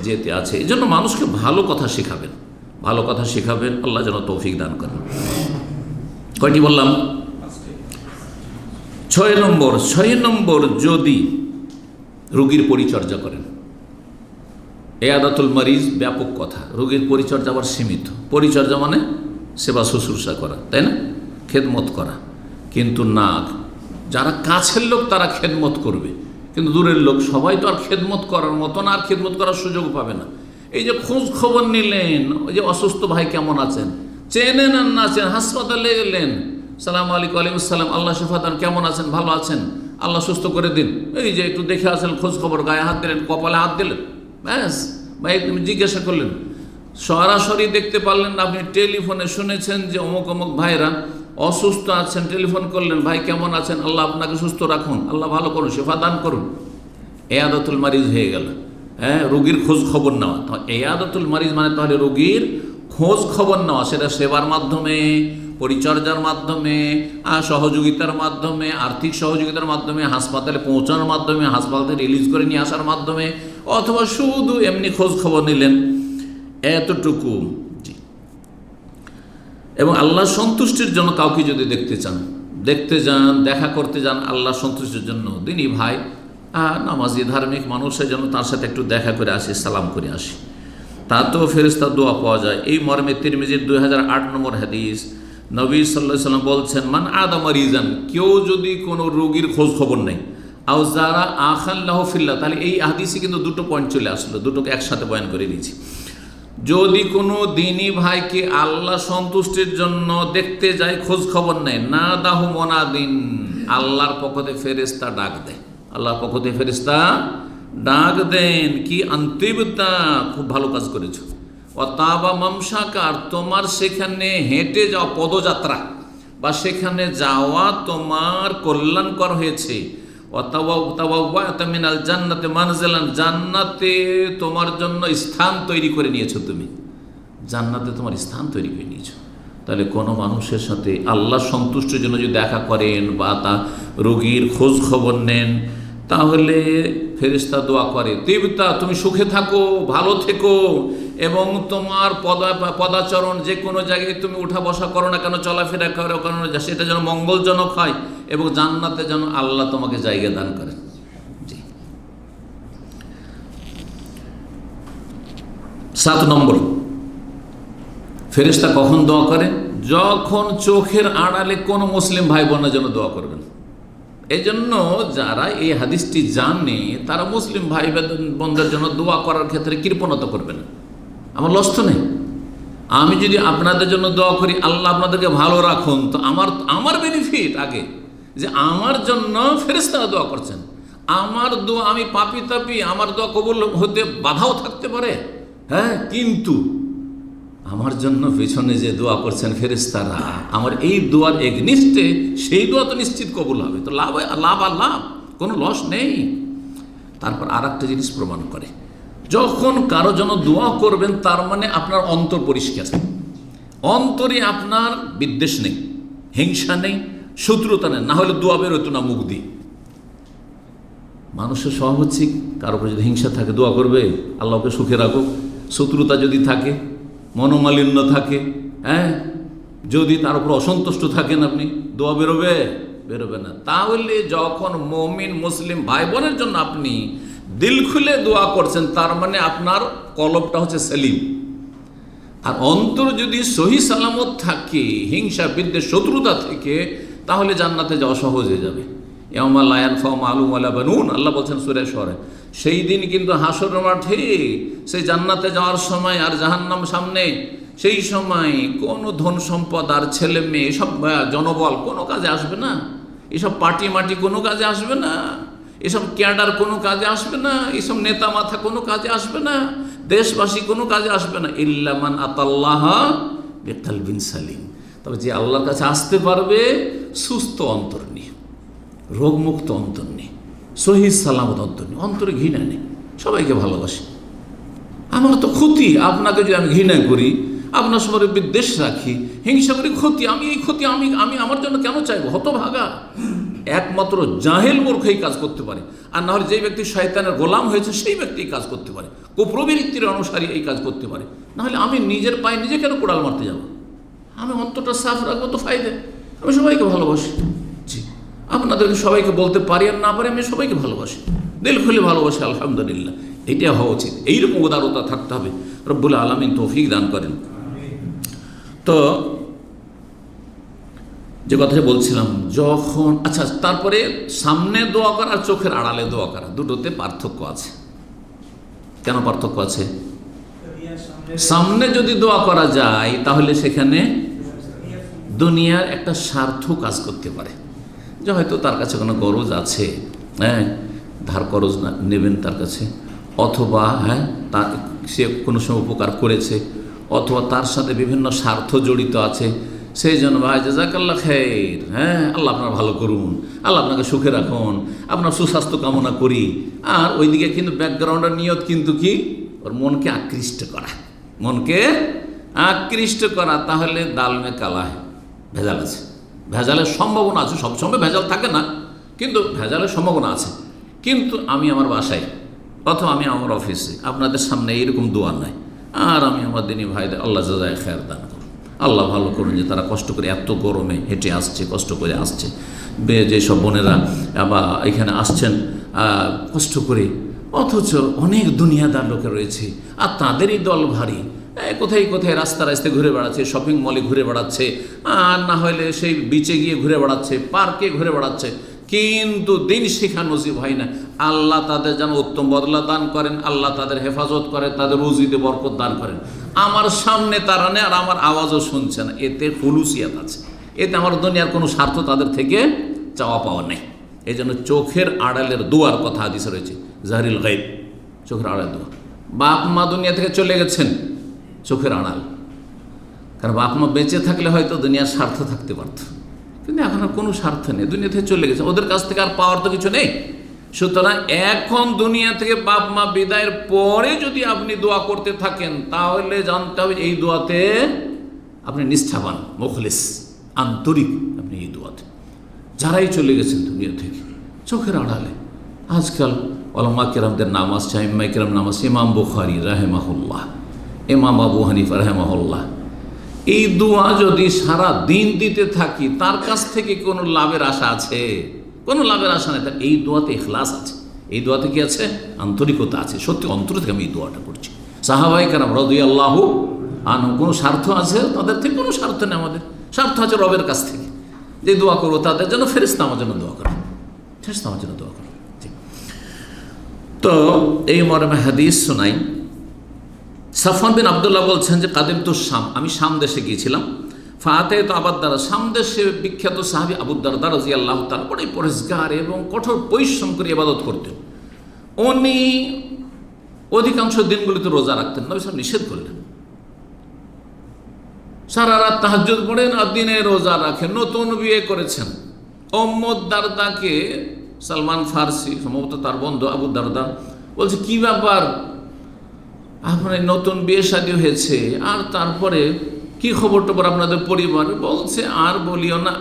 যেতে আছে। এই জন্য মানুষকে ভালো কথা শেখাবেন, ভালো কথা শেখাবেন, আল্লাহ যেন তৌফিক দান করেন। কয়টি বললাম? 6 নম্বর, যদি রোগীর পরিচর্যা করেন। ইয়াদাতুল মারিজ ব্যাপক কথা, রোগীর পরিচর্যা আবার সীমিত। পরিচর্যা মানে সেবা শুশ্রূষা করা, তাই না, খেদমত করা। কিন্তু না, যারা কাছের লোক তারা খেদমত করবে, কিন্তু দূরের লোক সবাই তো আর খেদমত করার মতো না, আর খেদমত করার সুযোগ পাবে না। এই যে খোঁজ খবর নিলেন, ওই যে অসুস্থ ভাই কেমন আছেন, চেনেন আর না চেনেন, হাসপাতালে গেলেন, সালাম আলাইকুম, ওয়ালাইকুম আসসালাম, আল্লাহ শিফা দান, কেমন আছেন, ভালো আছেন, আল্লাহ সুস্থ করে দিন, এই যে একটু দেখে আসেন, খোঁজ খবর, গায়ে হাত দিলেন, কপালে হাত দিলেন, ব্যাস ভাই তুমি জিজ্ঞাসা করলেন। সরাসরি দেখতে পারলেন না, আপনি টেলিফোনে শুনেছেন যে অমুক অমুক ভাইরা অসুস্থ আছেন, টেলিফোন করলেন, ভাই কেমন আছেন, আল্লাহ আপনাকে সুস্থ রাখুন, আল্লাহ ভালো করুন, শেফা দান করুন। ইয়াদাতুল মারিজ হয়ে গেল, হ্যাঁ, রোগীর খোঁজ খবর নেওয়া। তো ইয়াদাতুল মারিজ মানে তাহলে রোগীর খোঁজ খবর নেওয়া, সেটা সেবার মাধ্যমে, পরিচর্যার মাধ্যমে, সহযোগিতার মাধ্যমে, আর্থিক সহযোগিতার মাধ্যমে, হাসপাতালে পৌঁছানোর মাধ্যমে, হাসপাতাল থেকে রিলিজ করে নিয়ে আসার মাধ্যমে, অথবা শুধু এমনি খোঁজ খবর নিলেন। এতটুকু এবং আল্লাহ সন্তুষ্টির জন্য কাউকে যদি দেখতে যান, দেখা করতে যান আল্লাহ সন্তুষ্টির জন্য, দিনই ভাই নামাজি ধার্মিক মানুষের জন্য তার সাথে একটু দেখা করে আসি, সালাম করে আসি, তাতেও ফেরেশতার দোয়া পাওয়া যায়। এই মর্মে তিরমিজির 2008 নম্বর হাদিস, নবী সাল্লাল্লাহু আলাইহি ওয়াসাল্লাম বলছেন, মান আদা মারিজান, কেউ যদি কোনো রোগীর খোঁজ খবর নেই, আও যারা আখাল্লাহু ফিল্লাহ, তাহলে এই হাদিসে কিন্তু দুটো পয়েন্ট চলে আসলো, দুটোকে একসাথে বয়ান করে দিয়েছি। যদি কোনো দিনী ভাইকে আল্লাহ সন্তুষ্টির জন্য দেখতে যায়, খোঁজ খবর নেয়, না দাহু মোনাদিন, আল্লাহর পক্ষ থেকে ফেরেশতা ডাক দেয়, আল্লাহর পক্ষ থেকে ফেরেশতা ডাক দেন কি আন্তিবতা, খুব ভালো কাজ করেছো, অতাবা মামসাকার, তোমার সেখানে হেঁটে যাওয়া পদযাত্রা বা সেখানে যাওয়া তোমার কল্যাণকর হয়েছে, মিনাল জান্নাতে মানজিলান, জান্নাতে তোমার জন্য স্থান তৈরি করে নিয়েছো, তুমি জান্নাতে তোমার স্থান তৈরি করে নিয়েছো। তাহলে কোনো মানুষের সাথে আল্লাহ সন্তুষ্টির জন্য যদি দেখা করেন বা তা রোগীর খোঁজ খবর নেন, তাহলে ফেরেশতা দোয়া করে, তিবতা, তুমি সুখে থাকো, ভালো থেকো, এবং তোমার পদাচরণ যে কোনো জায়গায় তুমি উঠা বসা করো না কেন, চলাফেরা করো কেন, সেটা যেন মঙ্গলজনক হয় এবং জান্নাতে যেন আল্লাহ তোমাকে জায়গা দান করেন। জি। 7 নম্বর, ফেরেশতা কখন দোয়া করে? যখন চোখের আড়ালে কোনো মুসলিম ভাই বোনের জন্য দোয়া করবেন। এই জন্য যারা এই হাদিসটি জানে তারা মুসলিম ভাই বোনদের জন্য দোয়া করার ক্ষেত্রে কৃপণতা করবে না। আমার লস্ত নেই, আমি যদি আপনাদের জন্য দোয়া করি আল্লাহ আপনাদেরকে ভালো রাখুন, তো আমার বেনিফিট আগে, যে আমার জন্য ফেরেশতারা দোয়া করছেন, আমার দোয়া, আমি পাপি তাপি, আমার দোয়া কবুল হতে বাধাও থাকতে পারে, হ্যাঁ, কিন্তু আমার জন্য পেছনে যে দোয়া করছেন ফেরেশতারা, আমার এই দোয়ার এগনিস্টে সেই দোয়া তো নিশ্চিত কবুল হবে, তো লাভ আর লাভ, কোনো লস নেই। তারপর আর একটা জিনিস প্রমাণ করে, যখন কারো জন্য দোয়া করবেন তার মানে আপনার অন্তর পরিষ্কার, অন্তরে আপনার বিদ্বেষ নেই, হিংসা নেই, শত্রুতা নেই, না হলে দোয়া বেরোতো না মুখ দিয়ে। মানুষের স্বভাব হচ্ছে কারো উপর যদি হিংসা থাকে দোয়া করবে আল্লাহকে সুখে রাখুক, শত্রুতা যদি থাকে, মনোমালিন্য থাকে, হ্যাঁ, যদি তার উপর অসন্তুষ্ট থাকেন আপনি, দোয়া বেরোবে না। তাহলে যখন মুমিন মুসলিম ভাই বোনের জন্য আপনি দিল খুলে দোয়া করছেন, তার মানে আপনার কলবটা হচ্ছে সেলিম, আর অন্তর যদি সহি সালামত থাকে হিংসা বিদ্বেষ শত্রুতা থেকে, তাহলে জান্নাতে যাওয়া সহজ হয়ে যাবে। ইয়াউমা লা ইয়ানফাউ মালুন ওয়ালা বানুন, আল্লাহ বলছেন সূরা সূরা, সেই দিন কিন্তু হাসরের মাঠে, সেই জান্নাতে যাওয়ার সময় আর জাহান্নাম সামনে, সেই সময় কোনো ধন সম্পদ আর ছেলে মেয়ে এসব জনবল কোনো কাজে আসবে না, এসব পার্টি মাটি কোনো কাজে আসবে না, এসব ক্যাডার কোনো কাজে আসবে না, এসব নেতা মাথা কোনো কাজে আসবে না, দেশবাসী কোনো কাজে আসবে না, ইল্লা মান আতাল্লাহ বিকলবিন সালিম, তবে যে আল্লাহর কাছে আসতে পারবে সুস্থ অন্তর নিয়ে, রোগমুক্ত অন্তর নেই, সহি সালামত অন্তর নেই, অন্তরে ঘৃণা নেই, সবাইকে ভালোবাসি। আমার তো ক্ষতি, আপনাকে যদি আমি ঘৃণা করি, আপনার সঙ্গে বিদ্বেষ রাখি, হিংসা করি, ক্ষতি, আমি এই ক্ষতি আমি আমার জন্য কেন চাইবো? হতভাগা, একমাত্র জাহেল মূর্খ এই কাজ করতে পারে, আর না হলে যে ব্যক্তি শয়তানের গোলাম হয়েছে সেই ব্যক্তি এই কাজ করতে পারে, কুপ্রবৃত্তির অনুসারী এই কাজ করতে পারে। নাহলে আমি নিজের পায়ে নিজে কেন কোড়াল মারতে যাব? আমি অন্তরটা সাফ রাখবো তো ফায়দা। আমি সবাইকে ভালোবাসি, জি, আপনাদেরকে সবাইকে বলতে পারি আর না পারি, আমি সবাইকে ভালোবাসি, দিল খুলে ভালোবাসি, আলহামদুলিল্লাহ। এটা হওয়া উচিত, এইরকম উদারতা থাকতে হবে। রব্বুল আলামিন তৌফিক দান করেন। তো যে কথাটা বলছিলাম, যখন আচ্ছা, তারপরে সামনে দোয়া করা আর চোখের আড়ালে দোয়া করা, দুটোতে পার্থক্য আছে। কেন পার্থক্য আছে? সামনে যদি দোয়া করা যায় তাহলে সেখানে দুনিয়ার একটা স্বার্থ কাজ করতে পারে, যে হয়তো তার কাছে কোনো গরজ আছে, হ্যাঁ, ধার করজ নেবেন তার কাছে, অথবা হ্যাঁ তার সে কোনো সময় উপকার করেছে, অথবা তার সাথে বিভিন্ন স্বার্থ জড়িত আছে, সেই জন্য ভাই জাযাকাল্লাহ খাইর, হ্যাঁ, আল্লাহ আপনার ভালো করুন, আল্লাহ আপনাকে সুখে রাখুন, আপনার সুস্বাস্থ্য কামনা করি। আর ওইদিকে কিন্তু ব্যাকগ্রাউন্ডের নিয়ত কিন্তু কি, ওর মনকে আকৃষ্ট করা, মনকে আকৃষ্ট করা। তাহলে দাল মে কালা ভেজাল আছে, ভেজালের সম্ভাবনা আছে, সবসময় ভেজাল থাকে না, কিন্তু ভেজালের সম্ভাবনা আছে। কিন্তু আমি আমার বাসায় অথবা আমি আমার অফিসে আপনাদের সামনে এইরকম দোয়া নাই, আর আমি আমার দিনী ভাইদের আল্লাহ জাযায়ে খায়ের দান করুন, আল্লাহ ভালো করুন যে তারা কষ্ট করে এত গরমে হেঁটে আসছে, কষ্ট করে আসছে, যেসব বোনেরা বা এখানে আসছেন কষ্ট করে, অথচ অনেক দুনিয়াদার লোকে রয়েছে আর তাদেরই দল ভারী, কোথায় কোথায় রাস্তায় ঘুরে বেড়াচ্ছে, শপিং মলে ঘুরে বেড়াচ্ছে, আর না হলে সেই বিচে গিয়ে ঘুরে বেড়াচ্ছে, পার্কে ঘুরে বেড়াচ্ছে, কিন্তু দিন শিক্ষা নসিব হয় না। আল্লাহ তাদের যেন উত্তম বদলা দান করেন, আল্লাহ তাদের হেফাজত করে, তাদের রুজিতে বরকত দান করেন। আমার সামনে তারা নেই আর আমার আওয়াজও শুনছে না, এতে হুলুসিয়াত আছে, এতে আমার দুনিয়ার কোনো স্বার্থ তাদের থেকে চাওয়া পাওয়া নেই। এই জন্য চোখের আড়ালের দোয়ার কথা হাদিসে রয়েছে, জাহরিল গায়ব, চোখের আড়ালের দোয়া। বাপ মা দুনিয়া থেকে চলে গেছেন, চোখের আড়াল, কারণ বাপ মা বেঁচে থাকলে হয়তো দুনিয়ার স্বার্থ থাকতে পারত, কিন্তু এখন আর কোনো স্বার্থ নেই, দুনিয়া থেকে চলে গেছে, ওদের কাছ থেকে আর পাওয়ার তো কিছু নেই। সুতরাং এখন দুনিয়া থেকে বাপ মা বিদায়ের পরে যদি আপনি দোয়া করতে থাকেন, তাহলে জানতে হবে এই দোয়াতে আপনি নিষ্ঠাবান, মুখলিস, আন্তরিক আপনি এই দোয়াতে। যারাই চলে গেছেন দুনিয়া থেকে চোখের আড়ালে, আজকাল ওলামা কেরামদের নাম আসছে, আইম্মা কেরাম নাম আসছে, ইমাম বুখারী রাহেমাহুল্লাহ, ইমাম আবু হানিফা রাহেমাহুল্লাহ। এই দোয়া যদি সারা দিন দিতে থাকি, তার কাছ থেকে কোনো লাভের আশা আছে? কোনো লাভের আশা নেই। তার এই দোয়াতে ইখলাস আছে, এই দোয়াতে কি আছে? আন্তরিকতা আছে, সত্যি অন্তর থেকে আমি এই দোয়াটা করছি। সাহাবায়ে কেরাম রাদিয়াল্লাহু আনহুম, কোনো স্বার্থ আছে তাদের থেকে? কোনো স্বার্থ নেই, আমাদের স্বার্থ আছে রবের কাছ থেকে, যে দোয়া করবো তাদের জন্য, ফেরেশতা আমার জন্য দোয়া করে, ফেরেশতা আমার জন্য দোয়া করে। তো এই মর্মে হাদিস শোনাই। সাফওয়ান বিন আব্দুল্লাহ বলছেন যে কাদিম তু শাম, আমি শাম দেশে গিয়েছিলাম। ফাতে তো আবুদ্দারদা, শাম দেশে বিখ্যাত সাহাবী আবুদ্দারদা রাদিয়াল্লাহু তাআলা বড় পরেশগার এবং কঠোর পরিশ্রম করে ইবাদত করতেন। উনি অধিকাংশ দিনগুলিতে রোজা রাখতেন, নবী সাল্লাল্লাহু আলাইহি ওয়াসাল্লাম নিষেধ করলেন। সারা রাত তাহাজ্জুদ পড়েন আর দিনে রোজা রাখেন। নতুন বিয়ে করেছেন। উম্মু দারদাকে সালমান ফারসি, সম্ভবত তার বন্ধু আবু দারদা, বলছে কি ব্যাপার, আপনার নতুন বিয়ে শাদী হয়েছে আর তারপরে কি খবর টবর আপনাদের পরিবার? বলছে আর বলিও না,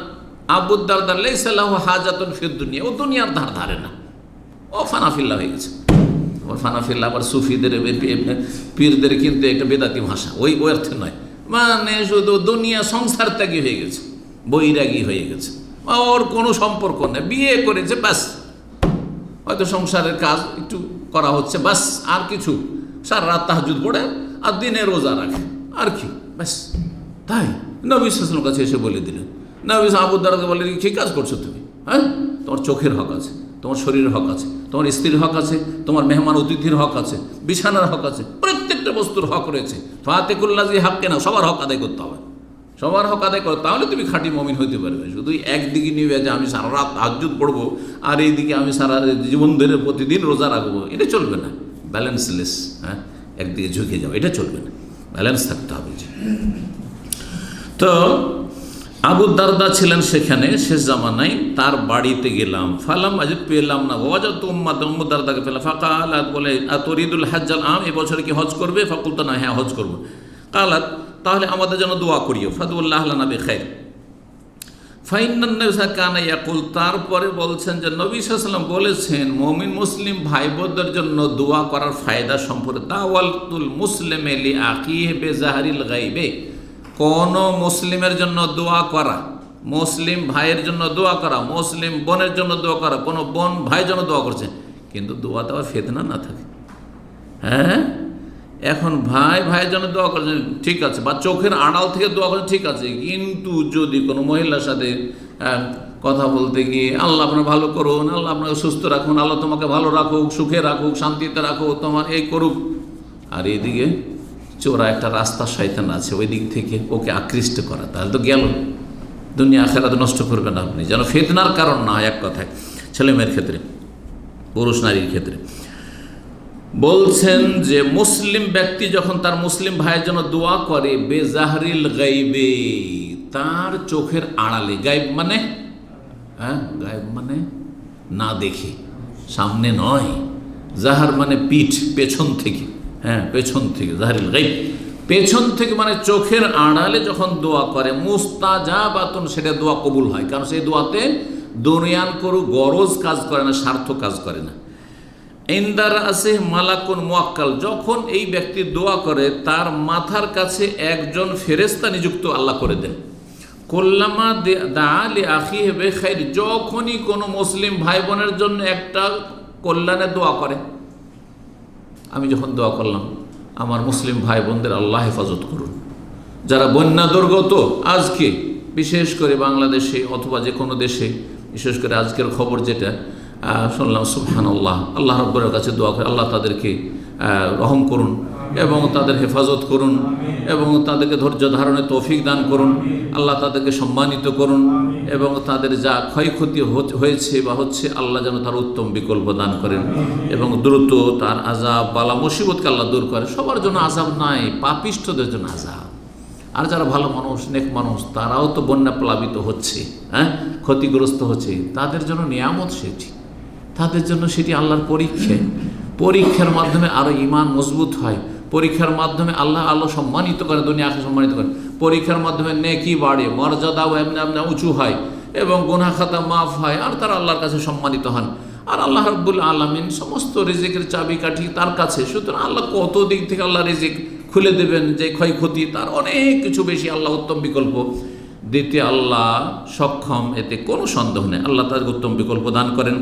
আবু দারদা লাইসা লাহু হাজাতুন ফিদ দুনিয়া, ও দুনিয়ার ধার ধারে না, ও ফানাফিল্লা হয়ে গেছে। ওর ফানাফিল্লা আবার সুফিদের পীরদের কিন্তু একটা বেদাতি ভাষা, ওই অর্থে নয়, মানে শুধু দুনিয়া সংসার ত্যাগী হয়ে গেছে, বৈরাগী হয়ে গেছে, ওর কোনো সম্পর্ক নেই, বিয়ে করেছে ব্যাস, হয়তো সংসারের কাজ একটু করা হচ্ছে ব্যাস, আর কিছু, সারা রাত তাহাজ্জুদ পড়ে আর দিনে রোজা রাখে, আর কি ব্যাস। তাই নবী সাল্লাল্লাহু আলাইহি ওয়াসাল্লামের কাছে এসে বলে দিলেন, নবী আবু দারদাকে বলে, কি কাজ করছো তুমি? হ্যাঁ, তোমার চোখের হক আছে, তোমার শরীরের হক আছে, তোমার স্ত্রীর হক আছে, তোমার মেহমান অতিথির হক আছে, বিছানার হক আছে, প্রত্যেকটা বস্তুর হক রয়েছে। ফাতিকুল্লাজি হক কেনা, সবার হক আদায় করতে হবে, সবার হক আদায় করো, তাহলে তুমি খাঁটি মুমিন হইতে পারবে। শুধু একদিকে নিবে যে আমি সারা রাত তাহাজ্জুদ পড়বো আর এইদিকে আমি সারা জীবন ধরে প্রতিদিন রোজা রাখবো, এটা চলবে না। ব্যালেন্সলেস, হ্যাঁ, একদিকে ঝুঁকে যাও, এটা চলবে না, ব্যালেন্স থাকতে হবে। তো আবু দারদা ছিলেন সেখানে শেষ জামানায়, তার বাড়িতে গেলাম। ফালাম আজ পেলাম না, ওয়াজাত উম্মাত, উম্মু দারদাকে পেলাম। ফাকালাত, বলে আতরিদুল হাজ্জাল আম, এবছর কি হজ করবে? ফাকুলতু না, হ্যাঁ হজ করবো। কালাত, তাহলে আমাদের জন্য দোয়া করিও। ফাদুল্লাহ লানা বিখাইর ফাইন্নান নবী কানা ইয়াকুল, তারপরে বলছেন যে নবী সাল্লাল্লাহু আলাইহি ওয়াসাল্লাম বলেছেন মুমিন মুসলিম ভাই বোনদের জন্য দোয়া করার ফায়দা সম্পর্কে, দাওয়াতুল মুসলিমি লিআখিহি বিজাহরিল গায়বে, কোন মুসলিমের জন্য দোয়া করা, মুসলিম ভাইয়ের জন্য দোয়া করা, মুসলিম বোনের জন্য দোয়া করা, কোনো বোন ভাইয়ের জন্য দোয়া করছে, কিন্তু দোয়াতে আবার ফিতনা না থাকে। হ্যাঁ, এখন ভাই ভাইয়ের জন্য দোয়া করছেন ঠিক আছে, বা চোখের আড়াল থেকে দোয়া করছেন ঠিক আছে, কিন্তু যদি কোনো মহিলার সাথে কথা বলতে গিয়ে আল্লাহ আপনার ভালো করুন, আল্লাহ আপনাকে সুস্থ রাখুন, আল্লাহ তোমাকে ভালো রাখুক, সুখে রাখুক, শান্তিতে রাখুক, তোমার এই করুক, আর এইদিকে চোরা একটা রাস্তা শয়তান আছে ওই দিক থেকে ওকে আকৃষ্ট করা, তাহলে তো গেল, দুনিয়া আখিরাত নষ্ট করবেন আপনি, যেন ফিতনার কারণ না হয়। এক কথায় ছেলে মেয়ের ক্ষেত্রে, পুরুষ নারীর ক্ষেত্রে বলছেন যে মুসলিম ব্যক্তি যখন তার মুসলিম ভাইয়ের জন্য দোয়া করে, বেজাহরিল গাইবে, তার চোখের আড়ালে, গায়েব মানে, হ্যাঁ গায়েব মানে না দেখে, সামনে নয়, জাহার মানে পিঠ, পেছন থেকে, হ্যাঁ পেছন থেকে, জাহরিল গাইব পেছন থেকে মানে চোখের আড়ালে যখন দোয়া করে, মুস্তাজাবাতুন, সেটা দোয়া কবুল হয়, কারণ সেই দোয়াতে দুনিয়ার কোনো গরজ কাজ করে না, স্বার্থ কাজ করে না। ইনদার আছে মালাকুন মুয়াক্কাল, যখন এই ব্যক্তি দোয়া করে তার মাথার কাছে একজন ফেরেশতা নিযুক্ত আল্লাহ করে দেন। কুল্লামা দা লি আখিহি বিখাইর, যখনই কোনো মুসলিম ভাই বোনের জন্য একটা কল্যাণের দোয়া করে, আমি যখন দোয়া করলাম আমার মুসলিম ভাই বোনদের আল্লাহ হেফাজত করুন, যারা বন্যা দুর্গত আজকে বিশেষ করে বাংলাদেশে অথবা যে কোনো দেশে, বিশেষ করে আজকের খবর যেটা শুনলাম, সুবহানাল্লাহ, আল্লাহ রাব্বুল কাছে দোয়া করে আল্লাহ তাদেরকে রহম করুন এবং তাদের হেফাজত করুন এবং তাদেরকে ধৈর্য ধারণের তৌফিক দান করুন, আল্লাহ তাদেরকে সম্মানিত করুন এবং তাদের যা ক্ষয়ক্ষতি হয়েছে বা হচ্ছে আল্লাহ যেন তার উত্তম বিকল্প দান করেন এবং দ্রুত তার আযাব বালা মুসিবতকে আল্লাহ দূর করে। সবার জন্য আযাব নাই, পাপিষ্ঠদের জন্য আযাব। আর যারা ভালো মানুষ, নেক মানুষ, তারাও তো বন্যা প্লাবিত হচ্ছে, ক্ষতিগ্রস্ত হচ্ছে, তাদের জন্য নিয়ামত সেটি, তাদের জন্য সেটি আল্লাহর পরীক্ষা। পরীক্ষার মাধ্যমে আরও ঈমান মজবুত হয়, পরীক্ষার মাধ্যমে আল্লাহ সম্মানিত করে, দুনিয়া আখিরাত সম্মানিত করে, পরীক্ষার মাধ্যমে নেকি বাড়ে, মর্যাদাও এমনি এমনি উঁচু হয় এবং গুনাহ খাতা মাফ হয়, আর তারা আল্লাহর কাছে সম্মানিত হন। আর আল্লাহ রাব্বুল আলামিন সমস্ত রিজিকের চাবিকাঠি তার কাছে, সুতরাং আল্লাহ কত দিক থেকে আল্লাহ রিজিক খুলে দেবেন, যে ক্ষয়ক্ষতি তার অনেক কিছু বেশি আল্লাহ উত্তম বিকল্প দিতে আল্লাহ সক্ষম, এতে কোনো সন্দেহ নেই। আল্লাহ তাদের উত্তম বিকল্প দান করেন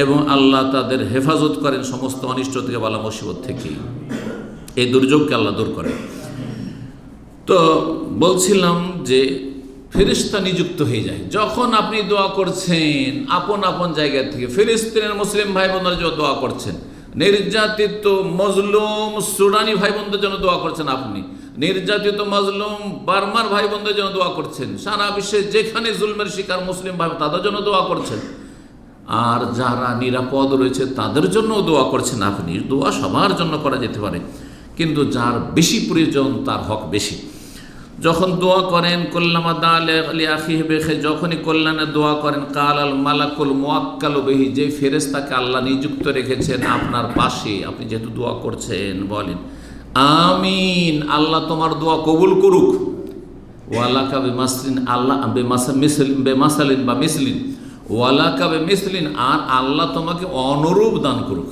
এবং আল্লাহ তাদের হেফাজত করেন সমস্ত অনিষ্ট থেকে, বালা মুসিবত থেকে, এই দুর্যোগকে আল্লাহ দূর করেন। তো বলছিলাম যে ফেরেশতা নিযুক্ত হয়ে যায় যখন আপনি দোয়া করছেন আপন আপন জায়গা থেকে। ফিলিস্তিনের মুসলিম ভাই বোনদের জন্য দোয়া করছেন, নির্যাতিত মজলুম সুডানি ভাই বোনদের জন্য দোয়া করছেন, আপনি নির্যাতিত মজলুম বার্মার ভাই বোনদের জন্য দোয়া করছেন, সারা বিশ্বে যেখানে জুলমের শিকার মুসলিম ভাই তাদের জন্য দোয়া করছেন, আর যারা নিরাপদ রয়েছে তাদের জন্যও দোয়া করছেন আপনি। দোয়া সবার জন্য করা যেতে পারে, কিন্তু যার বেশি প্রয়োজন তার হক বেশি। যখন দোয়া করেন কুল্লামা দা লি আখিহি বিখাইর, যখনই কল্যাণের দোয়া করেন, কাল আল মালাকুল মুয়াক্কালু বিহি, যে ফেরেশতাকে আল্লাহ নিযুক্ত রেখেছেন আপনার পাশে, আপনি যেহেতু দোয়া করছেন বলেন আমিন, আল্লাহ তোমার দোয়া কবুল করুক। ওয়ালাকা বিমাসলিন, আল্লাহ বেমাসালিন বা মিসলিন, ওয়ালাকা বিমিসলিন, আর আল্লাহ তোমাকে অনুরূপ দান করুক।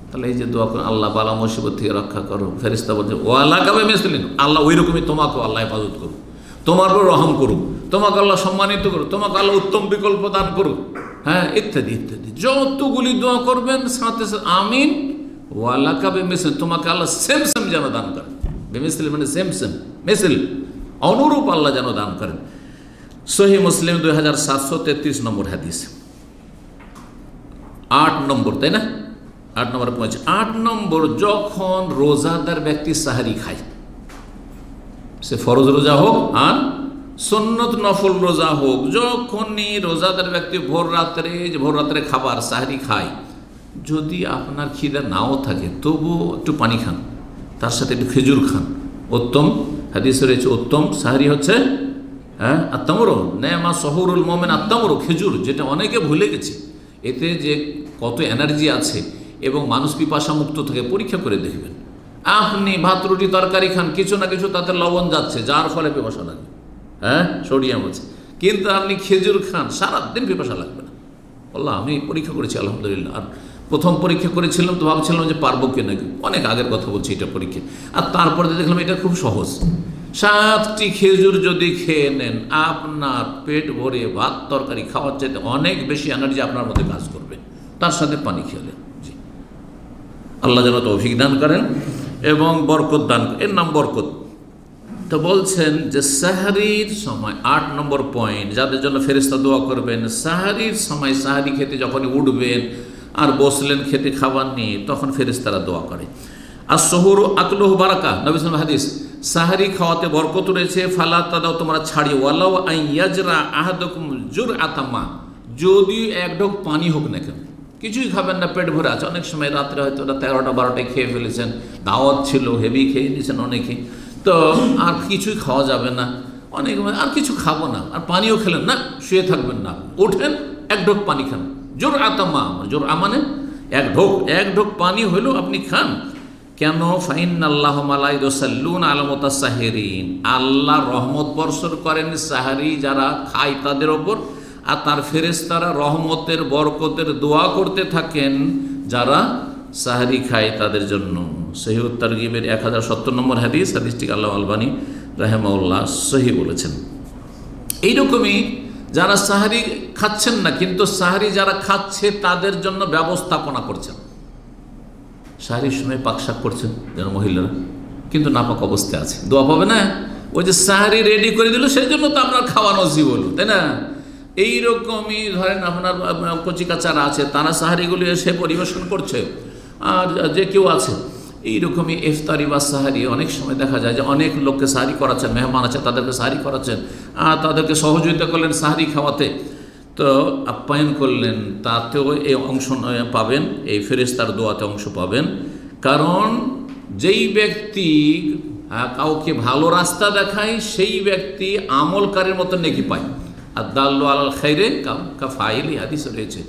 তাহলে এই যে দোয়া করেন আল্লাহ বালা মুসিবত থেকে রক্ষা করো, ফেরেশতা বলছে ওয়ালাকা বিমিসলিন, আল্লাহ ওই রকমই তোমাকে আল্লাহ হেফাজত করুক, তোমার উপর রহম করুক, তোমাকে আল্লাহ সম্মানিত করুক, তোমাকে আল্লাহ উত্তম বিকল্প দান করুক, ইত্যাদি ইত্যাদি। যতগুলি দোয়া করবেন সাথে সাথে আমিন, ওয়ালাকা বিমিসলিন, তোমাকে আল্লাহ সেম সেম যেন দান করেন। বিমিসলিন মানে সেম সেম, মিসল অনুরূপ আল্লাহ যেন দান করেন। সহিহ মুসলিম 2733 নম্বর হাদিস, 8 নম্বর, তাই না? 8 নম্বর পৌঁছে। 8 নম্বর, যখন রোজাদার ব্যক্তি সাহারি খায়, সে ফরজ রোজা হোক আর সুন্নত নফল রোজা হোক, যখনই রোজাদার ব্যক্তি ভোর রাত্রে খাবার সাহারি খায়, যদি আপনার খিদা নাও থাকে তবু একটু পানি খান, তার সাথে একটু খেজুর খান, উত্তম। হাদিসে রয়েছে উত্তম সাহারি হচ্ছে আত্তামরু, নেমা সহুরুল মোমেন আত্তামরু, খেজুর, যেটা অনেকে ভুলে গেছে। এতে যে কত এনার্জি আছে এবং মানুষ পিপাসা মুক্ত থেকে, পরীক্ষা করে দেখবেন। আপনি ভাত রুটি তরকারি খান, কিছু না কিছু তাতে লবণ যাচ্ছে, যার ফলে পিপাসা লাগে, সোডিয়াম আছে, কিন্তু আপনি খেজুর খান, সারাদিন পিপাসা লাগবে না। আল্লাহ, আমি পরীক্ষা করেছি আলহামদুলিল্লাহ। আর প্রথম পরীক্ষা করেছিলাম তো ভাবছিলাম যে পারবো কি নাকি, অনেক আগের কথা বলছি এটা পরীক্ষা, আর তারপরে দেখলাম এটা খুব সহজ। 7টি খেজুর যদি খেয়ে নেন, আপনার পেট ভরে ভাত তরকারি খাওয়ার চাইতে অনেক বেশি এনার্জি আপনার মধ্যে কাজ করবে, তার সাথে পানি খেলে। জি, আল্লাহ যেন তৌফিক দান করেন এবং বরকত দান করেন। এর নাম বরকত। তো বলছেন যে সাহারির সময়, 8 নম্বর পয়েন্ট, যাদের জন্য ফেরেশতা দোয়া করবেন, সাহারির সময়, সাহারি খেতে যখনই উঠবেন আর বসলেন খেতে খাবার নিয়ে, তখন ফেরেশতারা দোয়া করে। আর সহুরু আকলুহু বারাকা, নবী সাল্লাল্লাহু আলাইহি হাদিস, সাহারি খাওয়াতে বরকত রয়েছে। ফালা তাদাও, তোমরা ছাড়ি, ওয়ালাউ আইয়াজরা আহাদুকুম জুরআতাম মা, যদি এক ঢোক পানি হোক না কেন, কিছুই খাবেন না, পেট ভরে আছে। অনেক সময় রাত্রে হয়তো 13টা 12টায় খেয়ে ফেলেছেন, দাওয়াত ছিল, হেভি খেয়ে নিয়েছেন অনেকে, তো আর কিছুই খাওয়া যাবে না, অনেক আর কিছু খাবো না, আর পানিও খেলেন না, শুয়ে থাকবেন না, ওঠেন, এক ঢোক পানি খান। জুরআতাম মা, জুরআ মানে এক ঢোক পানি হইলেও আপনি খান। কেন? ফাইন্নাল্লাহ মালাইকা ইউসাল্লুনা আলা মুতাসাহিরিন, আল্লাহ রহমত বর্ষণ করেন সাহারি যারা খায় তাদের ওপর, আর তার ফেরেশতারা রহমতের বরকতের দোয়া করতে থাকেন যারা সাহারি খায় তাদের জন্য। সহিহ তারগিবের 1070 নম্বর হাদিসটিকে আল্লাহ আলবানী রাহেমাউল্লাহ সহি বলেছেন। এইরকমই যারা সাহারি খাচ্ছেন না, কিন্তু সাহারি যারা খাচ্ছে তাদের জন্য ব্যবস্থাপনা করছেন। সাহারির সময় পাকশাক করছেন যারা মহিলারা, কিন্তু নাপাক অবস্থায় আছে, দোয়া পাবে না? ওই যে সাহারি রেডি করে দিল, সেই জন্য তো আপনার খাওয়া নসিব হলো, তাই না? এইরকমই ধরেন আপনার কচিকাচারা আছে, তারা সাহারিগুলি এসে পরিবেশন করছে, আর যে কেউ আছে এইরকমই ইফতারি বা সাহারি অনেক সময় দেখা যায় যে অনেক লোককে সাহারি করাচ্ছেন, মেহমান আছে তাদেরকে সাহারি করাচ্ছেন, আর তাদেরকে সহযোগিতা করলেন সাহারি খাওয়াতে, তো আপ্যায়ন করলেন, তাতেও এই অংশ পাবেন, এই ফেরেশতার দোয়াতে অংশ পাবেন। কারণ যেই ব্যক্তি কাউকে ভালো রাস্তা দেখায় সেই ব্যক্তি আমলকারীর মতো নেকি পায়। আর দাল্লু আলাল খাইরে কাফাইলি হাদিস রয়েছে,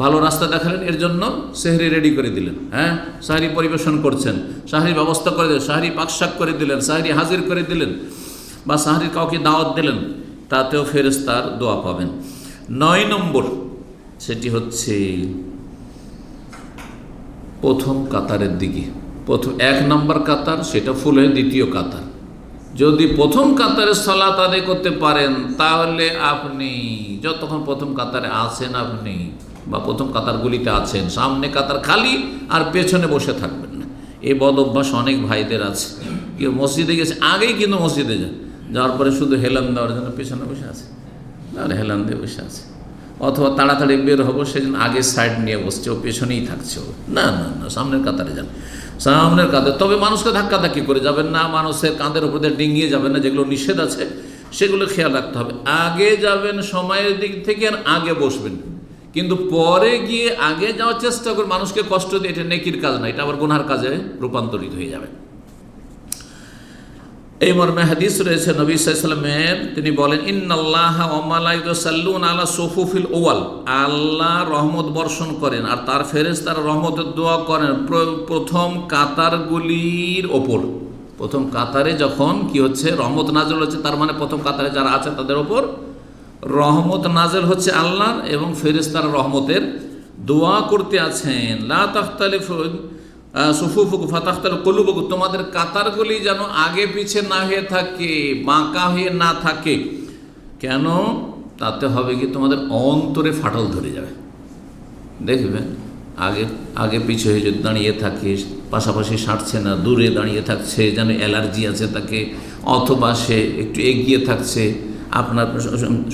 ভালো রাস্তা দেখালেন, এর জন্য সেহরি রেডি করে দিলেন, সাহরি পরিবেশন করছেন, সাহরির ব্যবস্থা করে দিলেন, সাহরি পাকশাক করে দিলেন, সাহরি হাজির করে দিলেন, বা সাহরির কাউকে দাওয়াত দিলেন, তাতেও ফেরেশতার দোয়া পাবেন। 9 নম্বর, সেটি হচ্ছে প্রথম কাতারের দিকে, প্রথম 1 নম্বর কাতার, সেটা ফুল হয়ে 2য় কাতার। যদি প্রথম কাতারে সালাত আদায় করতে পারেন, তাহলে আপনি যতক্ষণ প্রথম কাতারে আছেন আপনি, বা প্রথম কাতারগুলিতে আছেন, সামনে কাতার খালি আর পেছনে বসে থাকবেন না। এই বদ অভ্যাস অনেক ভাইদের আছে। কেউ মসজিদে গেছে, আগেই কিন্তু মসজিদে যাওয়ার পরে শুধু হেলান দেওয়ার জন্য পেছনে বসে আছে, আর হেলান দিয়ে বসে আছে, অথবা তাড়াতাড়ি বের হবো সেজন্য আগে সাইড নিয়ে বসছে, ও পেছনেই থাকছে। ও না না না, সামনের কাতারে যান, সামনের কাতার। তবে মানুষকে ধাক্কাধাক্কি করে যাবেন না, মানুষের কাঁধের উপর দিয়ে ডিঙিয়ে যাবেন না, যেগুলো নিষেধ আছে সেগুলো খেয়াল রাখতে হবে। আগে যাবেন সময়ের দিক থেকে, আর আগে বসবেন, কিন্তু পরে গিয়ে আগে যাওয়ার চেষ্টা করে মানুষকে কষ্ট দিয়ে, এটা নেকির কাজ না, এটা আবার গুনহার কাজে রূপান্তরিত হয়ে যাবে। এই মর্মে হাদিস রয়েছে নবী সাল্লাল্লাহু আলাইহি ওয়াসাল্লামের, তিনি বলেন, ইন্নাল্লাহা ওয়া মালাইকাতুহু ইউসাল্লুনা আলা সুফুফিল আউয়াল, আল্লাহ রহমত বর্ষণ করেন আর তার ফেরেশতারা রহমতের দোয়া করেন প্রথম কাতারগুলির ওপর। প্রথম কাতারে যখন কি হচ্ছে, রহমত নাযিল হচ্ছে, তার মানে প্রথম কাতারে যারা আছে তাদের ওপর রহমত নাযিল হচ্ছে আল্লাহর, এবং ফেরেশতারা রহমতের দোয়া করতে আছেন। লা তাখতালিফু সুফুফুকুম ফাতাখতালিফু কুলুবুকুম, তোমাদের কাতারগুলি যেন আগে পিছে না হয়ে থাকে, বাঁকা হয়ে না থাকে। কেন? তাতে হবে কি, তোমাদের অন্তরে ফাটল ধরে যাবে। দেখবেন আগে আগে পিছে হয়ে যদি দাঁড়িয়ে থাকে, পাশাপাশি সারছে না, দূরে দাঁড়িয়ে থাকছে, যেন অ্যালার্জি আছে তাকে, অথবা সে একটু এগিয়ে থাকছে, আপনার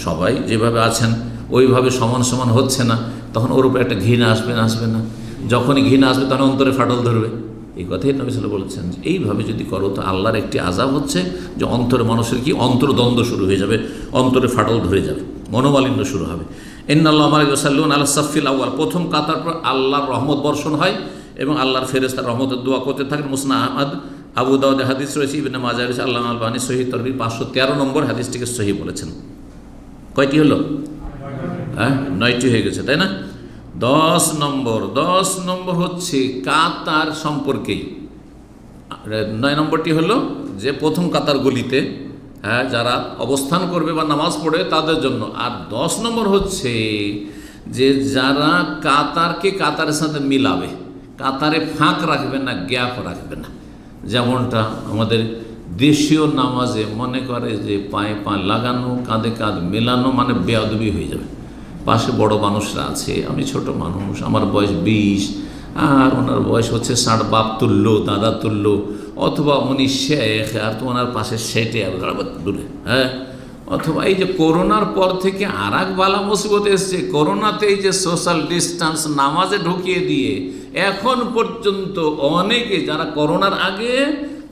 সবাই যেভাবে আছেন ওইভাবে সমান সমান হচ্ছে না, তখন ওর উপরে একটা ঘৃণা আসবে না? আসবে না? যখনই ঘৃণা আসবে তখন অন্তরে ফাটল ধরবে। এই কথাই নবী সাল্লাল্লাহু আলাইহি ওয়াসাল্লাম বলেছেন, এইভাবে যদি করো তো আল্লাহর একটি আযাব হচ্ছে যে অন্তরে মানুষের কি অন্তর্দ্বন্দ্ব শুরু হয়ে যাবে, অন্তরে ফাটল ধরে যাবে, মনোমালিন্য শুরু হবে। ইন্নাল্লাহা ওয়া মালাইকাতুহু ইউসাল্লুনা আলা সাফফিল আউয়াল, প্রথম কাতার পর আল্লাহর রহমত বর্ষণ হয় এবং আল্লাহর ফেরেশতারা রহমতের দোয়া করতে থাকেন। মুসনাদ আহমদ, আবু দাউদে হাদিস রয়েছে, ইবনে মাজাহ রয়েছে, আল্লামা আলবানী সহিহ তারগিব 513 নম্বর হাদিসটিকে সহিহ বলেছেন। কয়টি হলো? 9টি হয়ে গেছে, তাই না? 10 নম্বর হচ্ছে কাতার সম্পর্কেই। 9 নম্বরটি হলো যে প্রথম কাতারগুলিতে যারা অবস্থান করবে বা নামাজ পড়বে তাদের জন্য। আর 10 নম্বর হচ্ছে যে যারা কাতারকে কাতারের সাথে মিলাবে, কাতারে ফাঁক রাখবে না, গ্যাপ রাখবে না। যেমনটা আমাদের দেশীয় নামাজে মনে করে যে পায়ে পা লাগানো, কাঁধে কাঁধ মেলানো, মানে বেয়াদবি হয়ে যাবে। পাশে বড় মানুষরা আছে, আমি ছোট মানুষ, আমার বয়স 20, আর ওনার বয়স হচ্ছে 60, বাপ তুল্য, দাদা তুল্য, অথবা উনি শেখ আর তো ওনার পাশে সেটে দূরে। অথবা এই যে করোনার পর থেকে আর এক বালা মুসিবত এসছে, করোনাতে এই যে সোশ্যাল ডিস্টেন্স নামাজে ঢুকিয়ে দিয়ে এখন পর্যন্ত অনেকে যারা করোনার আগে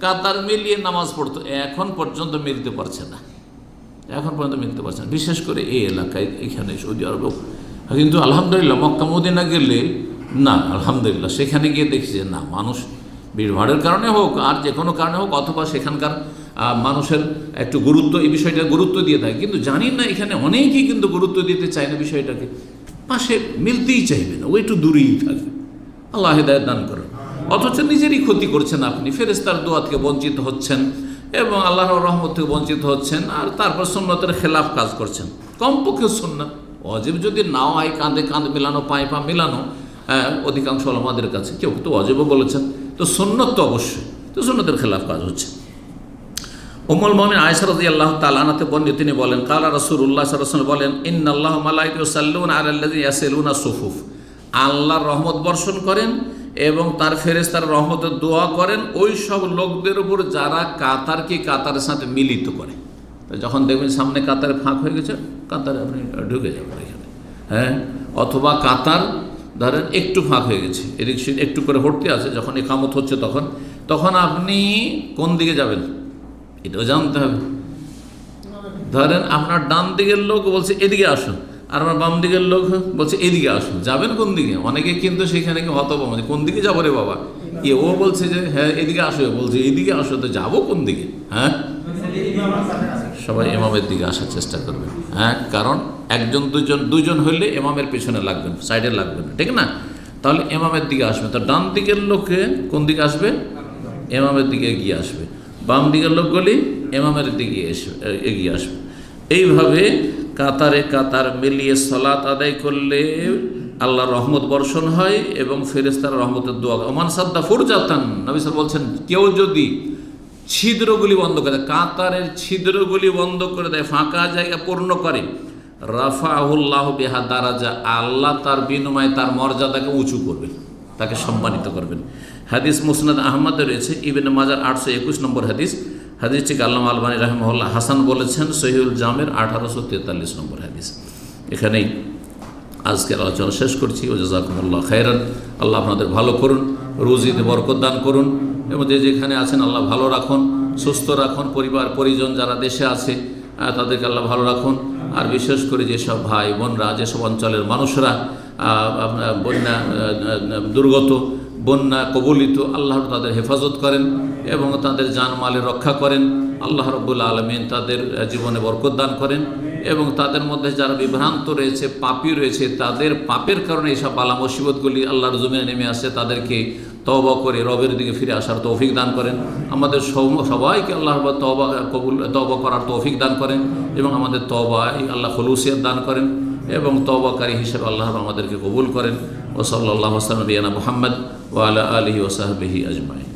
কাতার মিলিয়ে নামাজ পড়তো এখন পর্যন্ত মিলতে পারছে না, বিশেষ করে এই এলাকায়, এখানে সৌদি আরবেও। কিন্তু আলহামদুলিল্লাহ মক্কা মদিনা গেলে না, আলহামদুলিল্লাহ সেখানে গিয়ে দেখছি যে না, মানুষ ভিড়ভাড়ের কারণে হোক আর যে কোনো কারণে হোক, অথবা সেখানকার মানুষের একটু গুরুত্ব, এই বিষয়টা গুরুত্ব দিয়ে থাকে, কিন্তু জানি না এখানে অনেকেই কিন্তু গুরুত্ব দিতে চায় না বিষয়টাকে, পাশে মিলতেই চাইবে না, ও একটু দূরেই থাকবে। আল্লাহ হেদায়েত দান করেন। অথচ নিজেরই ক্ষতি করছেন আপনি, ফেরেশতার দোয়া থেকে বঞ্চিত হচ্ছেন এবং আল্লাহর রহমত থেকে বঞ্চিত হচ্ছেন, আর তারপর সুন্নতের খেলাফ কাজ করছেন। কমপক্ষে সুন্নাত, ওয়াজিব যদি নাও হয়, কাঁধে কাঁধ মেলানো, পায়ে পা মেলানো, অধিকাংশ ওলামাদের কাছে, কেউ তো ওয়াজিবও বলেছেন। তো সুন্নত তো অবশ্যই, তো সুন্নতের খেলাফ কাজ হচ্ছে। উম্মুল মুমিনিন আয়েশা রাদিয়াল্লাহু তাআলা আনহা বর্ণিত, তিনি বলেন কালা রাসূলুল্লাহ সাল্লাল্লাহু আলাইহি ওয়াসাল্লাম বলেন, ইন্নাল্লাহা ওয়া মালাইকাতাহু ইউসাল্লুনা আলাল্লাযিনা ইয়াসিলুনা সুফুফ, আল্লাহর রহমত বর্ষণ করেন এবং তার ফেরেশতারা রহমতের দোয়া করেন ওই সব লোকদের উপর যারা কাতারকে কাতারের সাথে মিলিত করে। তো যখন দেখবেন সামনে কাতারে ফাঁক হয়ে গেছে, কাতারে আপনি ঢুকে যাবেন এখানে, হ্যাঁ। অথবা কাতার ধরেন একটু ফাঁক হয়ে গেছে, এদিক একটু করে ভর্তি আছে, যখন ইকামত হচ্ছে তখন আপনি কোন দিকে যাবেন এটাও জানতে হবে। ধরেন আপনার ডান দিকের লোক বলছে এদিকে আসুন, আর আমার বাম দিকের লোক বলছে এদিকে আসুন, যাবেন কোন দিকে? অনেকে কিন্তু সেখানে হতভম্ব, কোন দিকে যাবো রে বাবা, ও বলছে যে হ্যাঁ এদিকে আসো, বলছে এদিকে আসো, তো যাবো কোন দিকে? হ্যাঁ, সবাই ইমামের দিকে আসার চেষ্টা করবেন, হ্যাঁ। কারণ একজন দুজন হইলে ইমামের পেছনে লাগবেন, সাইডে লাগবেন না, ঠিক না? তাহলে ইমামের দিকে আসবে। তো ডান দিকের লোকে কোন দিকে আসবে? ইমামের দিকে এগিয়ে আসবে। বাম দিকের লোকগুলি ইমামের দিকে এগিয়ে আসবে। এইভাবে কাতারে কাতার মিলিয়ে সালাত আদায় করলে আল্লাহর রহমত বর্ষণ হয় এবং ফেরেশতার রহমতের দোয়া। ওমান সাদ্দা ফুরজাতান, নবী সাল্লাল্লাহু আলাইহি ওয়াসাল্লাম বলছেন, কেউ যদি ছিদ্রগুলি বন্ধ করে দেয়, কাতারের ছিদ্রগুলি বন্ধ করে দেয়, ফাঁকা জায়গা পূর্ণ করে, রাফাহুল্লাহু বিহা দারাজা, আল্লাহ তার বিনিময়ে তার মর্যাদাকে উঁচু করবেন, তাকে সম্মানিত করবেন। হাদিস মুসনাদ আহমদে রয়েছে, ইবনে মাজার 821 নম্বর হাদিস। হাদিসটিকে আল্লামা আলবানী রাহিমাহুল্লাহ হাসান বলেছেন, সহিহুল জামের 1843 নম্বর হাদিস। এখানেই আজকের আলোচনা শেষ করছি। ও জাযাকুমুল্লাহ খায়রান, আল্লাহ আপনাদের ভালো করুন, রুজিতে বরকত দান করুন এবং যেখানে আছেন আল্লাহ ভালো রাখুন, সুস্থ রাখুন, পরিবার পরিজন যারা দেশে আছে তাদেরকে আল্লাহ ভালো রাখুন। আর বিশেষ করে যেসব ভাই বোনরা, যেসব অঞ্চলের মানুষরা বন্যা দুর্গত, বন্যা কবলিত, আল্লাহ তাদের হেফাজত করেন এবং তাদের জানমালের রক্ষা করেন। আল্লাহ রাব্বুল আলামিন তাদের জীবনে বরকত দান করেন এবং তাদের মধ্যে যারা বিভ্রান্ত রয়েছে, পাপী রয়েছে, তাদের পাপের কারণে এইসব বালা মুসিবতগুলি আল্লাহর জমিনে নেমে আসে, তাদেরকে তওবা করে রবের দিকে ফিরে আসার তৌফিক দান করেন। আমাদের সবাইকে আল্লাহ তওবা করার তৌফিক দান করেন এবং আমাদের তওবায় আল্লাহ খুলুসিয়ত দান করেন এবং তওবাকারী হিসেবে আল্লাহ আমাদেরকে কবুল করেন। ওয়া সাল্লাল্লাহু আলা নবিয়িনা মুহাম্মদ ওয়া আলা আলিহি ওয়া সাহবিহি আজমাইন।